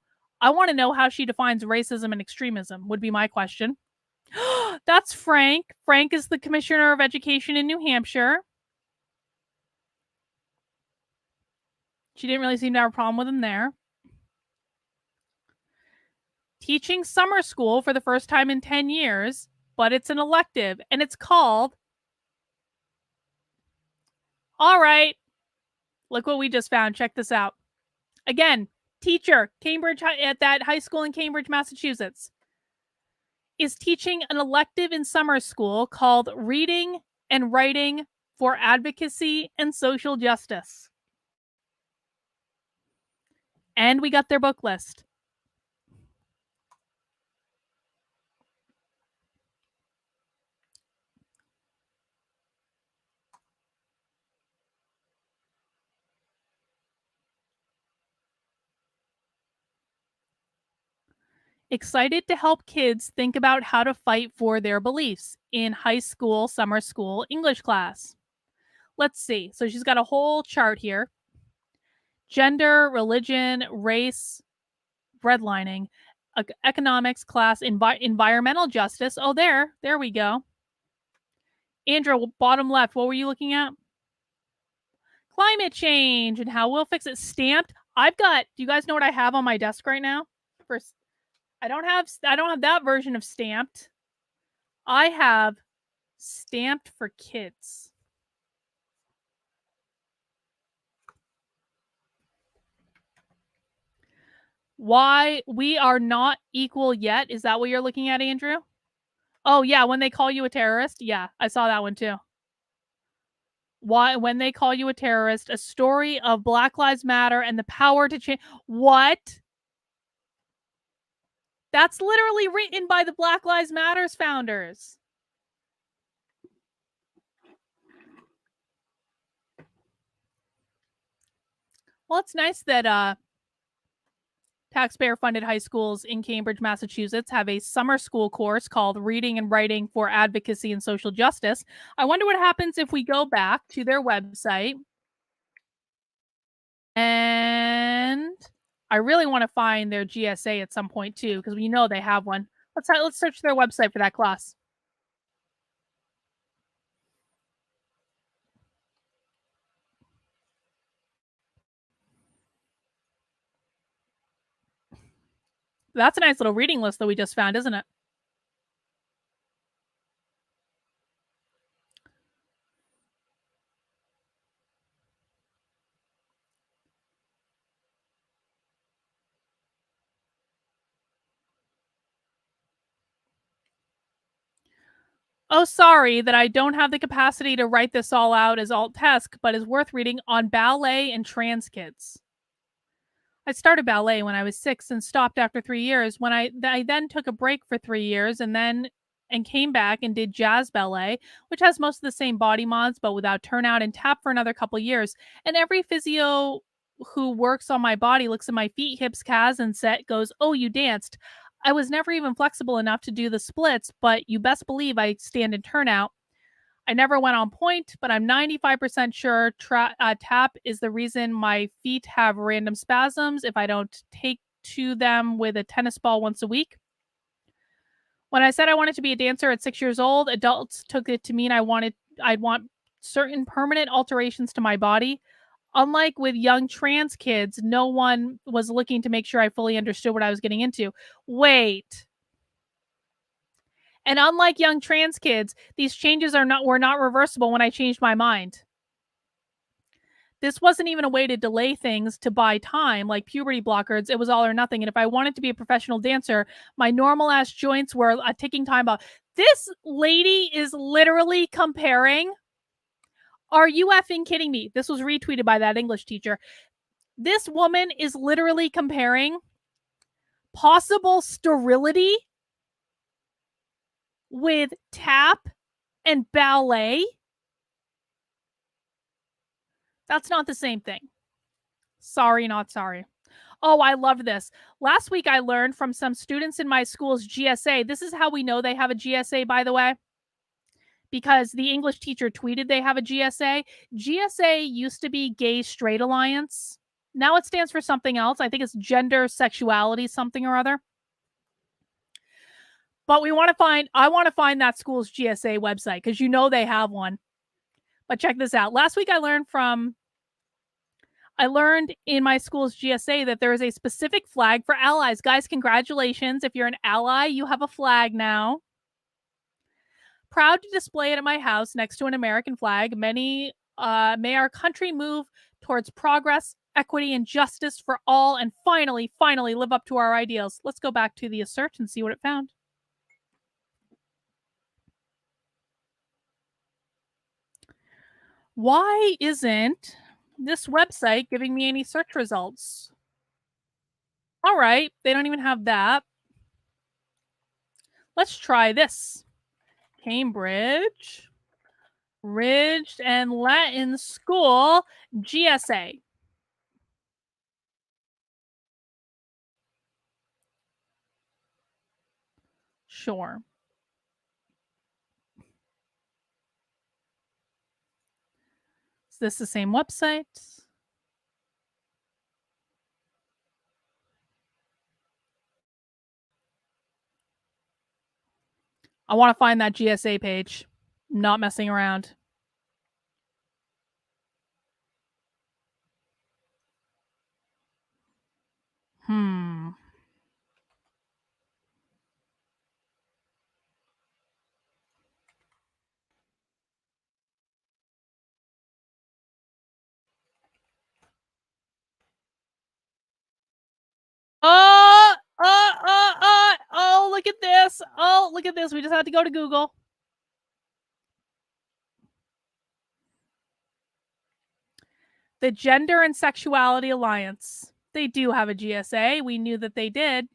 how she defines racism and extremism would be my question. That's Frank. Frank is the commissioner of education in New Hampshire. She didn't really seem to have a problem with him there. Teaching summer school for the first time in 10 years, but it's an elective, and it's called... All right. Look what we just found. Check this out. Again, teacher, Cambridge, at that high school in Cambridge, Massachusetts, is teaching an elective in summer school called Reading and Writing for Advocacy and Social Justice. And we got their book list. Excited to help kids think about how to fight for their beliefs in high school, summer school, English class. Let's see. So she's got a whole chart here. Gender, religion, race, redlining. economics class, environmental justice. Oh, there we go. Andrew, bottom left, what were you looking at? Climate change and how we'll fix it. Stamped. I've got. Do you guys know what I have on my desk right now? First, I don't have that version of stamped. I have stamped for kids. Why we are not equal yet? Is that what you're looking at, Andrew? Oh yeah, when they call you a terrorist. Yeah, I saw that one too. Why when they call you a terrorist, a story of Black Lives Matter and the power to change. What? That's literally written by the Black Lives Matters founders. Well, it's nice that taxpayer funded high schools in Cambridge, Massachusetts have a summer school course called Reading and Writing for Advocacy and Social Justice. I wonder what happens if we go back to their website. And I really want to find their GSA at some point too, because we know they have one. Let's search their website for that class. That's a nice little reading list that we just found, isn't it? Oh, sorry that I don't have the capacity to write this all out as alt text, but is worth reading on ballet and trans kids. I started ballet when I was 6 and stopped after 3 years. When I then took a break for 3 years and came back and did jazz ballet, which has most of the same body mods but without turnout, and tap for another couple years. And every physio who works on my body looks at my feet, hips, calves, and set goes, "Oh, you danced." I was never even flexible enough to do the splits, but you best believe I stand in turnout. I never went on point, but I'm 95% sure tap is the reason my feet have random spasms if I don't take to them with a tennis ball once a week. When I said I wanted to be a dancer at 6 years old, adults took it to mean I'd want certain permanent alterations to my body. Unlike with young trans kids, no one was looking to make sure I fully understood what I was getting into. Wait. And unlike young trans kids, these changes were not reversible when I changed my mind. This wasn't even a way to delay things to buy time like puberty blockers. It was all or nothing. And if I wanted to be a professional dancer, my normal ass joints were a ticking time bomb. This lady is literally comparing. Are you effing kidding me? This was retweeted by that English teacher. This woman is literally comparing possible sterility with tap and ballet. That's not the same thing. Sorry, not sorry. Oh, I love this. Last week, I learned from some students in my school's GSA. This is how we know they have a GSA, by the way, because the English teacher tweeted they have a GSA. GSA used to be Gay Straight Alliance. Now it stands for something else. I think it's gender, sexuality, something or other. But I want to find that school's GSA website because you know they have one. But check this out. Last week, I learned in my school's GSA that there is a specific flag for allies. Guys, congratulations. If you're an ally, you have a flag now. Proud to display it at my house next to an American flag. May our country move towards progress, equity, and justice for all, and finally live up to our ideals. Let's go back to the assert and see what it found. Why isn't this website giving me any search results? All right, they don't even have that. Let's try this. Cambridge Ridge and Latin School GSA. Sure. Is this the same website? I wanna find that GSA page. Not messing around. Hmm. Oh, look at this. Oh, look at this. We just had to go to Google. The Gender and Sexuality Alliance. They do have a GSA. We knew that they did.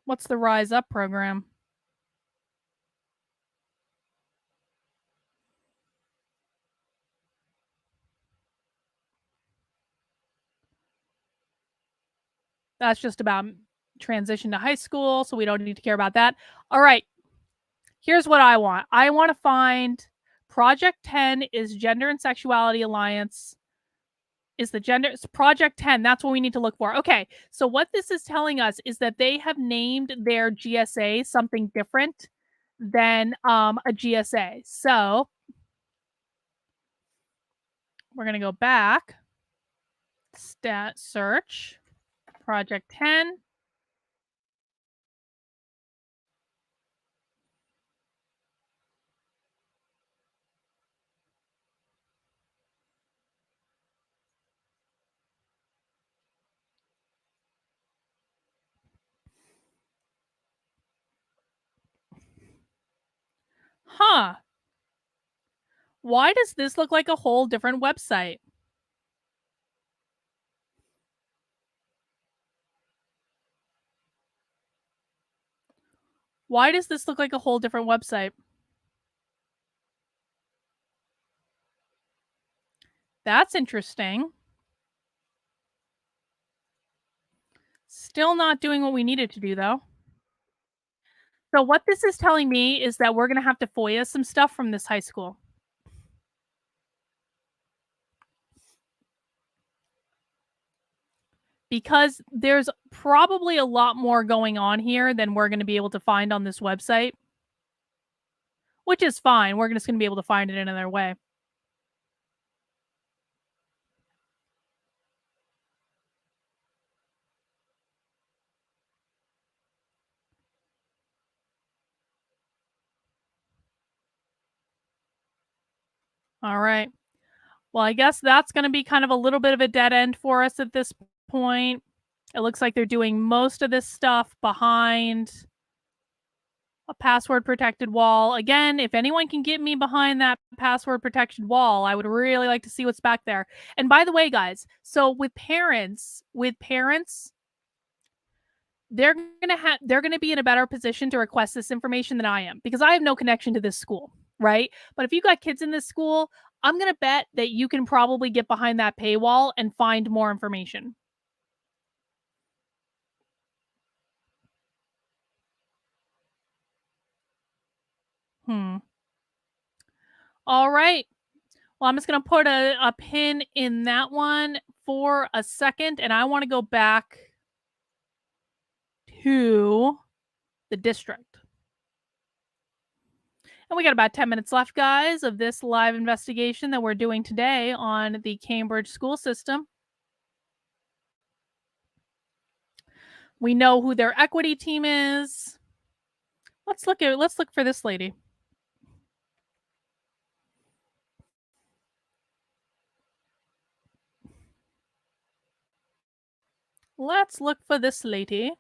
What's the Rise Up program? That's just about transition to high school, so we don't need to care about that. All right, here's what I want. I want to find Project 10 is Gender and Sexuality Alliance. Is the gender Project 10? That's what we need to look for. Okay, so what this is telling us is that they have named their GSA something different than a GSA. So we're gonna go back, stat search, Project 10. Huh. Why does this look like a whole different website? Why does this look like a whole different website? That's interesting. Still not doing what we needed to do, though. So, what this is telling me is that we're going to have to FOIA some stuff from this high school because there's probably a lot more going on here than we're going to be able to find on this website, which is fine. We're just going to be able to find it another way. All right. Well, I guess that's going to be kind of a little bit of a dead end for us at this point. It looks like they're doing most of this stuff behind a password protected wall. Again, if anyone can get me behind that password protected wall, I would really like to see what's back there. And by the way, guys, so with parents, they're going to be in a better position to request this information than I am because I have no connection to this school, right? But if you got kids in this school, I'm going to bet that you can probably get behind that paywall and find more information. Hmm. All right. Well, I'm just going to put a pin in that one for a second, and I want to go back to the district. And we got about 10 minutes left, guys, of this live investigation that we're doing today on the Cambridge school system. We know who their equity team is. Let's look for this lady. Let's look for this lady.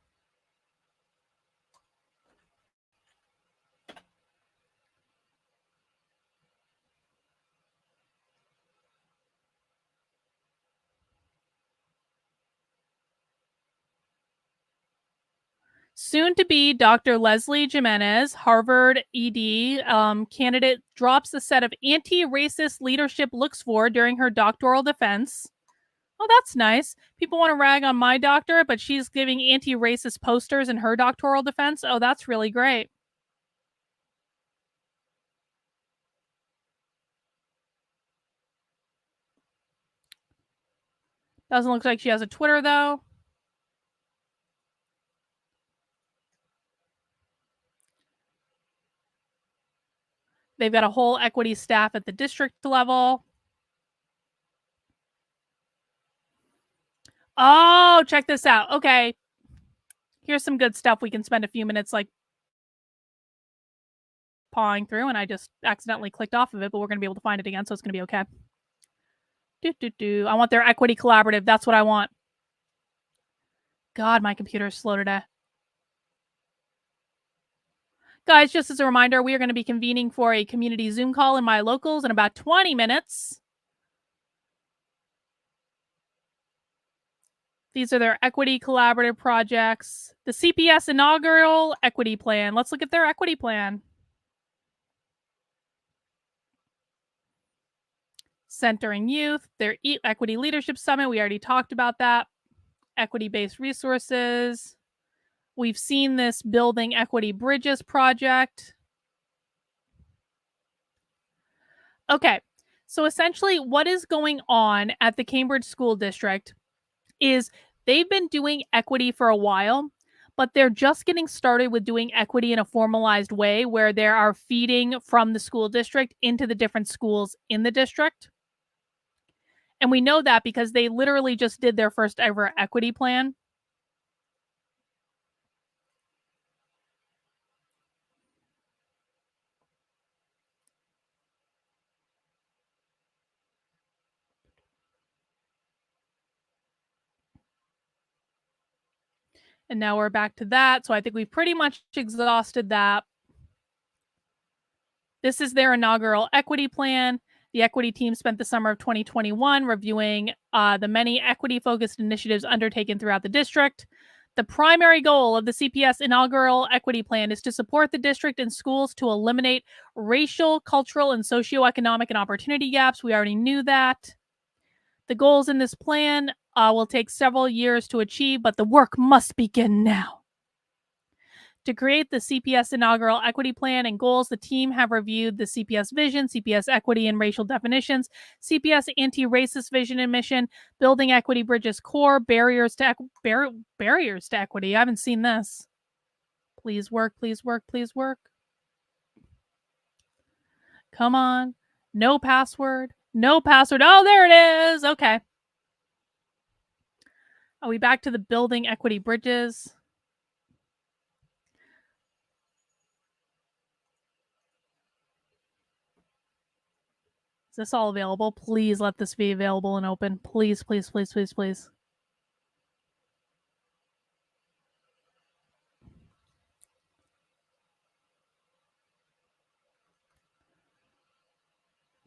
Soon to be Dr. Leslie Jimenez, Harvard ED candidate, drops a set of anti racist leadership looks for during her doctoral defense. Oh, that's nice. People want to rag on my doctorate, but she's giving anti racist posters in her doctoral defense. Oh, that's really great. Doesn't look like she has a Twitter, though. They've got a whole equity staff at the district level. Oh, check this out. Okay. Here's some good stuff we can spend a few minutes like pawing through, and I just accidentally clicked off of it, but we're going to be able to find it again, so it's going to be okay. I want their equity collaborative. That's what I want. God, my computer is slow today. Guys, just as a reminder, we are going to be convening for a community Zoom call in my locals in about 20 minutes. These are their equity collaborative projects. The CPS inaugural equity plan. Let's look at their equity plan. Centering youth, their equity leadership summit. We already talked about that. Equity-based resources. We've seen this building equity bridges project. Okay, so essentially what is going on at the Cambridge School District is they've been doing equity for a while, but they're just getting started with doing equity in a formalized way where they are feeding from the school district into the different schools in the district. And we know that because they literally just did their first ever equity plan. And now we're back to that. So I think we've pretty much exhausted that. This is their inaugural equity plan. The equity team spent the summer of 2021 reviewing the many equity-focused initiatives undertaken throughout the district. The primary goal of the CPS inaugural equity plan is to support the district and schools to eliminate racial, cultural, and socioeconomic and opportunity gaps. We already knew that. The goals in this plan will take several years to achieve, but the work must begin now. To create the CPS inaugural equity plan and goals, the team have reviewed the CPS vision, CPS equity and racial definitions, CPS anti-racist vision and mission, building equity bridges core, barriers to equity. I haven't seen this. Please work, please work, please work. Come on. No password. No password. Oh, there it is. Okay. Are we back to the building equity bridges? Is this all available? Please let this be available and open. Please, please, please, please, please.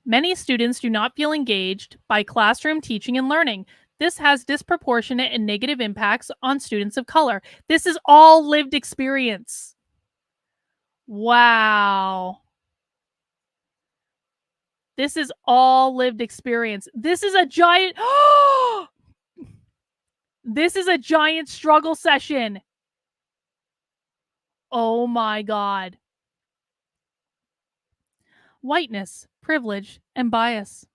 Many students do not feel engaged by classroom teaching and learning. This has disproportionate and negative impacts on students of color. This is all lived experience. Wow. This is all lived experience. This is a giant This is a giant struggle session. Oh my god. Whiteness, privilege, and bias.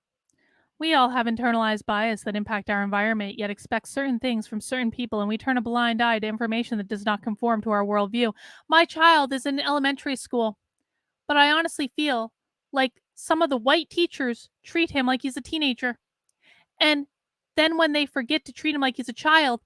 We all have internalized bias that impact our environment, yet expect certain things from certain people, and we turn a blind eye to information that does not conform to our worldview. My child is in elementary school, but I honestly feel like some of the white teachers treat him like he's a teenager. And then when they forget to treat him like he's a child,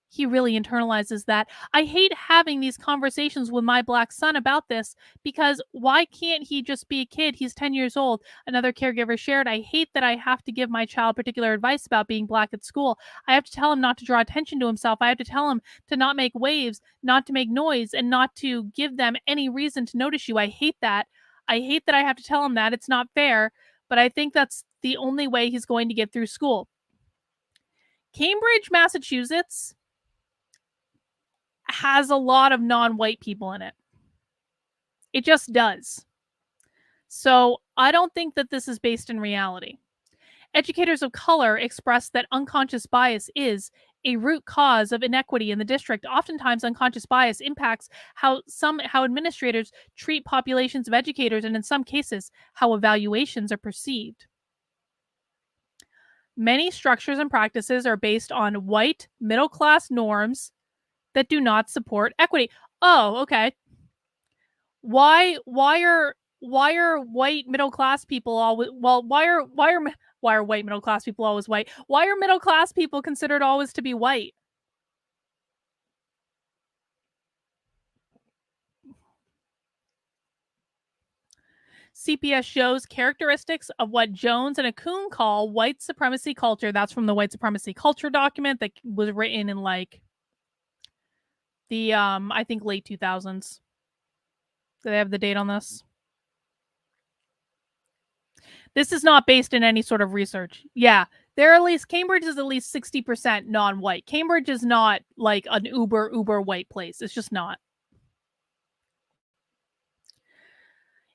he really internalizes that. I hate having these conversations with my black son about this because why can't he just be a kid? He's 10 years old. Another caregiver shared, I hate that I have to give my child particular advice about being black at school. I have to tell him not to draw attention to himself. I have to tell him to not make waves, not to make noise, and not to give them any reason to notice you. I hate that. I hate that I have to tell him that. It's not fair, but I think that's the only way he's going to get through school. Cambridge, Massachusetts has a lot of non-white people in it. It just does. So I don't think that this is based in reality. Educators of color express that unconscious bias is a root cause of inequity in the district. Oftentimes, unconscious bias impacts how administrators treat populations of educators, and in some cases, how evaluations are perceived. Many structures and practices are based on white middle class norms that do not support equity. Oh, okay. Why are white middle class people always well, why are white middle class people always white? Why are middle class people considered always to be white? CPS shows characteristics of what Jones and Akun call white supremacy culture. That's from the white supremacy culture document that was written in like the I think late 2000s. Do they have the date on this? This is not based in any sort of research. Yeah, they're at least Cambridge is at least 60% non-white. Cambridge is not like an uber white place. It's just not.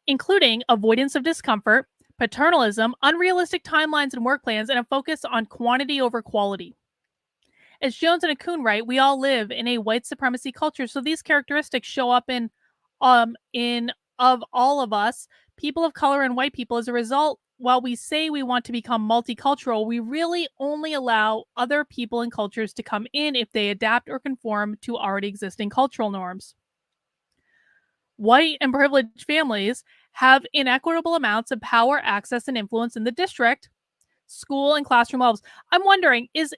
Including avoidance of discomfort, paternalism, unrealistic timelines and work plans, and a focus on quantity over quality. As Jones and Akun write, we all live in a white supremacy culture, so these characteristics show up in of all of us, people of color and white people. As a result, while we say we want to become multicultural, we really only allow other people and cultures to come in if they adapt or conform to already existing cultural norms. White and privileged families have inequitable amounts of power, access, and influence in the district, school, and classroom levels. I'm wondering, is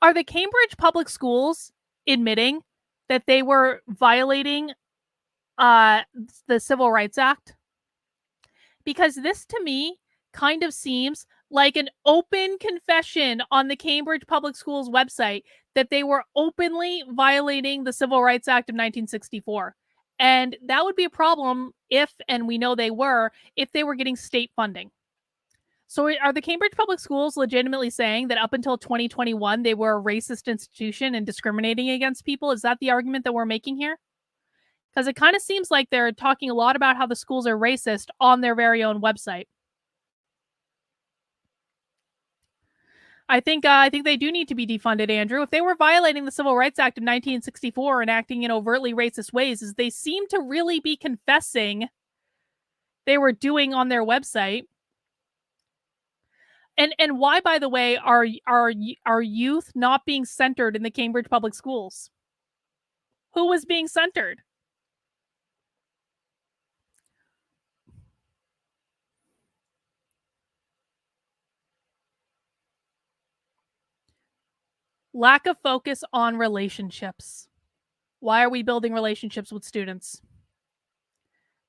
are the Cambridge public schools admitting that they were violating uh the Civil Rights Act? Because this to me kind of seems like an open confession on the Cambridge Public Schools website that they were openly violating the Civil Rights Act of 1964. And that would be a problem if, and we know they were, if they were getting state funding. So are the Cambridge Public Schools legitimately saying that up until 2021 they were a racist institution and discriminating against people? Is that the argument that we're making here? Because it kind of seems like they're talking a lot about how the schools are racist on their very own website. I think they do need to be defunded, Andrew. If they were violating the Civil Rights Act of 1964 and acting in overtly racist ways, as they seem to really be confessing they were doing on their website. And why, by the way, are youth not being centered in the Cambridge Public Schools? Who was being centered? Lack of focus on relationships. Why are we building relationships with students?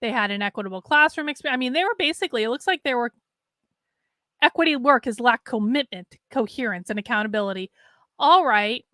They had an equitable classroom experience. I mean, they were basically, it looks like they were equity work has lacked commitment, coherence, and accountability. All right.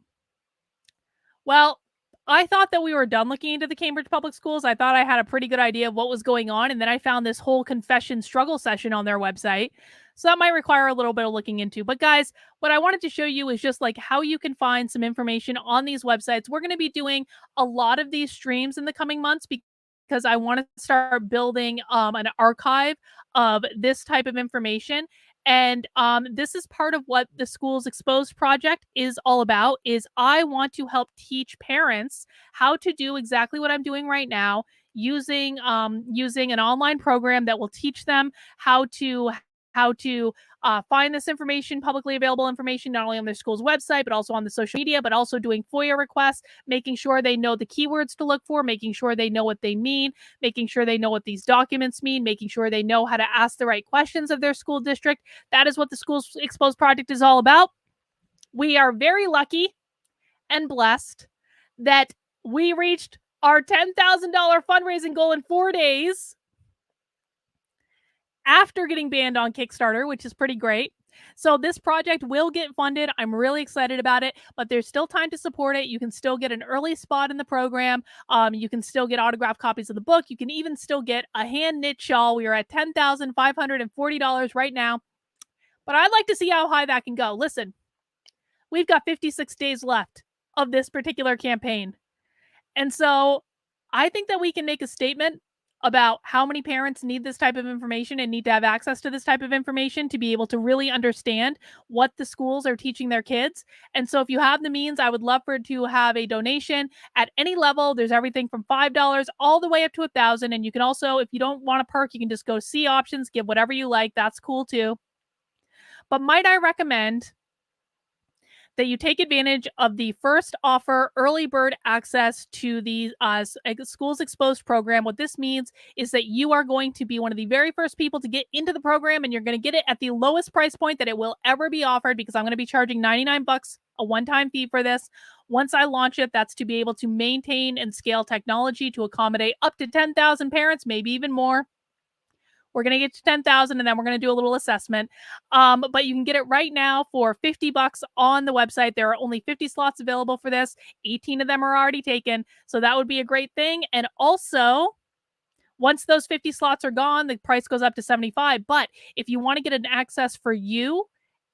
Well, I thought that we were done looking into the Cambridge Public Schools. I thought I had a pretty good idea of what was going on. And then I found this whole confession struggle session on their website. So that might require a little bit of looking into. But guys, what I wanted to show you is just like how you can find some information on these websites. We're going to be doing a lot of these streams in the coming months because I want to start building an archive of this type of information. And this is part of what the Schools Exposed project is all about. Is I want to help teach parents how to do exactly what I'm doing right now, using an online program that will teach them how to find this information, publicly available information, not only on their school's website, but also on the social media, but also doing FOIA requests, making sure they know the keywords to look for, making sure they know what they mean, making sure they know what these documents mean, making sure they know how to ask the right questions of their school district. That is what the Schools Exposed project is all about. We are very lucky and blessed that we reached our $10,000 fundraising goal in 4 days after getting banned on Kickstarter, which is pretty great. So this project will get funded. I'm really excited about it, but there's still time to support it. You can still get an early spot in the program. You can still get autographed copies of the book. You can even still get a hand knit shawl. We are at $10,540 right now, but I'd like to see how high that can go. Listen, we've got 56 days left of this particular campaign. And so I think that we can make a statement about how many parents need this type of information and need to have access to this type of information to be able to really understand what the schools are teaching their kids. And so if you have the means, I would love for it to have a donation at any level. There's everything from $5 all the way up to $1,000. And you can also, if you don't want a perk, you can just go see options, give whatever you like. That's cool too. But might I recommend that you take advantage of the first offer early bird access to the Schools Exposed program. What this means is that you are going to be one of the very first people to get into the program, and you're going to get it at the lowest price point that it will ever be offered, because I'm going to be charging 99 bucks a one-time fee for this. Once I launch it, that's to be able to maintain and scale technology to accommodate up to 10,000 parents, maybe even more. We're going to get to 10,000 and then we're going to do a little assessment. But you can get it right now for 50 bucks on the website. There are only 50 slots available for this. 18 of them are already taken. So that would be a great thing. And also, once those 50 slots are gone, the price goes up to 75. But if you want to get an access for you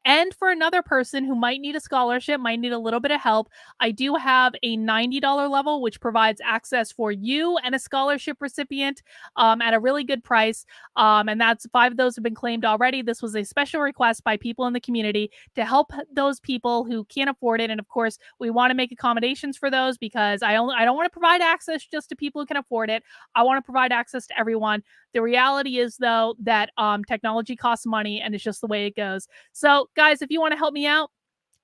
and for another person who might need a scholarship, might need a little bit of help, I do have a $90 level, which provides access for you and a scholarship recipient at a really good price. And that's 5 of those have been claimed already. This was a special request by people in the community to help those people who can't afford it. And of course, we want to make accommodations for those, because I don't want to provide access just to people who can afford it. I want to provide access to everyone. The reality is, though, that technology costs money, and it's just the way it goes. So, guys, if you want to help me out,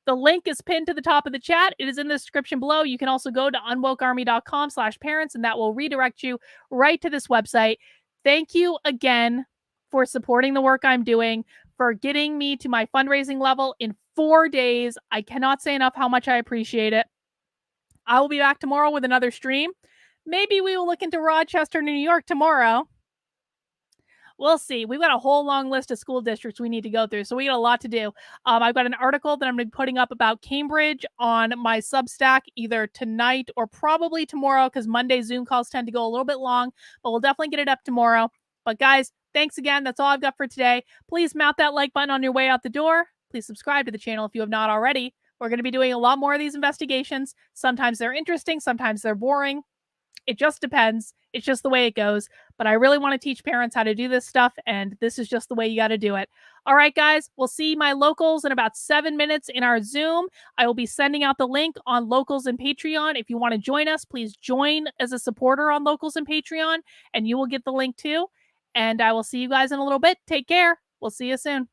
the link is pinned to the top of the chat. It is in the description below. You can also go to unwokearmy.com/parents, and that will redirect you right to this website. Thank you again for supporting the work I'm doing, for getting me to my fundraising level in 4 days. I cannot say enough how much I appreciate it. I will be back tomorrow with another stream. Maybe we will look into Rochester, New York tomorrow. We'll see. We've got a whole long list of school districts we need to go through, so we got a lot to do. I've got an article that I'm going to be putting up about Cambridge on my Substack either tonight or probably tomorrow, because Monday Zoom calls tend to go a little bit long, but we'll definitely get it up tomorrow. But guys, thanks again. That's all I've got for today. Please mount that like button on your way out the door. Please subscribe to the channel if you have not already. We're going to be doing a lot more of these investigations. Sometimes they're interesting, sometimes they're boring. It just depends. It's just the way it goes. But I really want to teach parents how to do this stuff, and this is just the way you got to do it. All right, guys, we'll see my locals in about 7 minutes in our Zoom. I will be sending out the link on locals and Patreon. If you want to join us, please join as a supporter on locals and Patreon, and you will get the link too. And I will see you guys in a little bit. Take care. We'll see you soon.